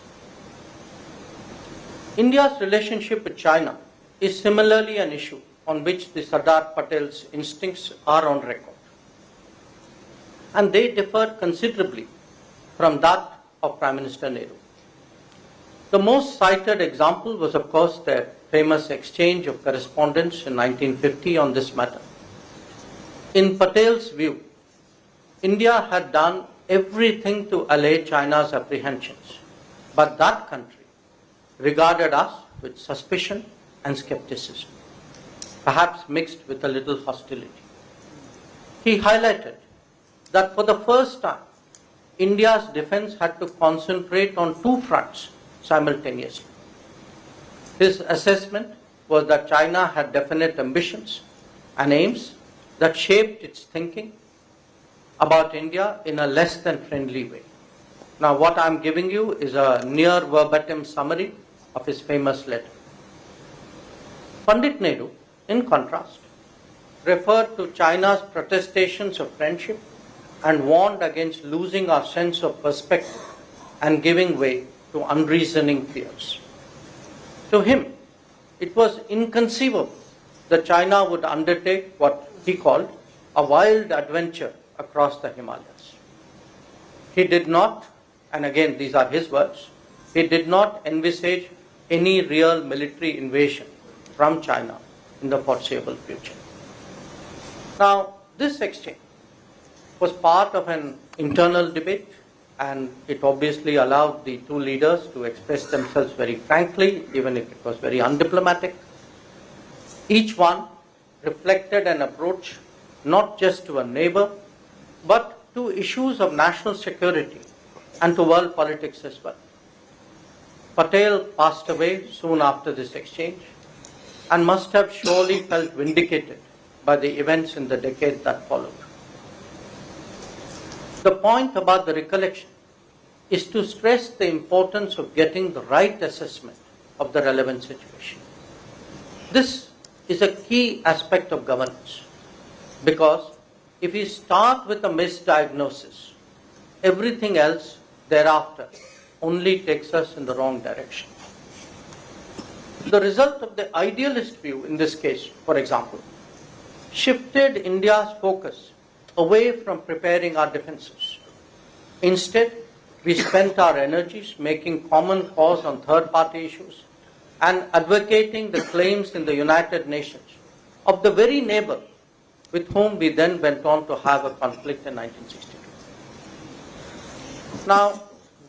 India's relationship with China is similarly an issue on which the Sardar Patel's instincts are on record. And they differed considerably from that of Prime Minister Nehru. The most cited example was, of course, their famous exchange of correspondence in 1950 on this matter. In Patel's view, India had done everything to allay China's apprehensions, but that country regarded us with suspicion and skepticism, perhaps mixed with a little hostility. He highlighted that for the first time, India's defense had to concentrate on two fronts simultaneously. His assessment was that China had definite ambitions and aims that shaped its thinking about India in a less than friendly way. Now, what I'm giving you is a near verbatim summary of his famous letter. Pandit Nehru, in contrast, referred to China's protestations of friendship and warned against losing our sense of perspective and giving way to unreasoning fears. To him, it was inconceivable that China would undertake what he called a wild adventure across the Himalayas. He did not, and again these are his words, he did not envisage any real military invasion from China in the foreseeable future. Now, this exchange was part of an internal debate, and it obviously allowed the two leaders to express themselves very frankly, even if it was very undiplomatic. Each one reflected an approach not just to a neighbor, but to issues of national security and to world politics as well. Patel passed away soon after this exchange and must have surely felt vindicated by the events in the decade that followed. The point about the recollection is to stress the importance of getting the right assessment of the relevant situation. This is a key aspect of governance, because if we start with a misdiagnosis, everything else thereafter only takes us in the wrong direction. The result of the idealist view in this case, for example, shifted India's focus away from preparing our defenses. Instead, we spent our energies making common cause on third-party issues and advocating the claims in the United Nations of the very neighbor with whom we then went on to have a conflict in 1962. Now,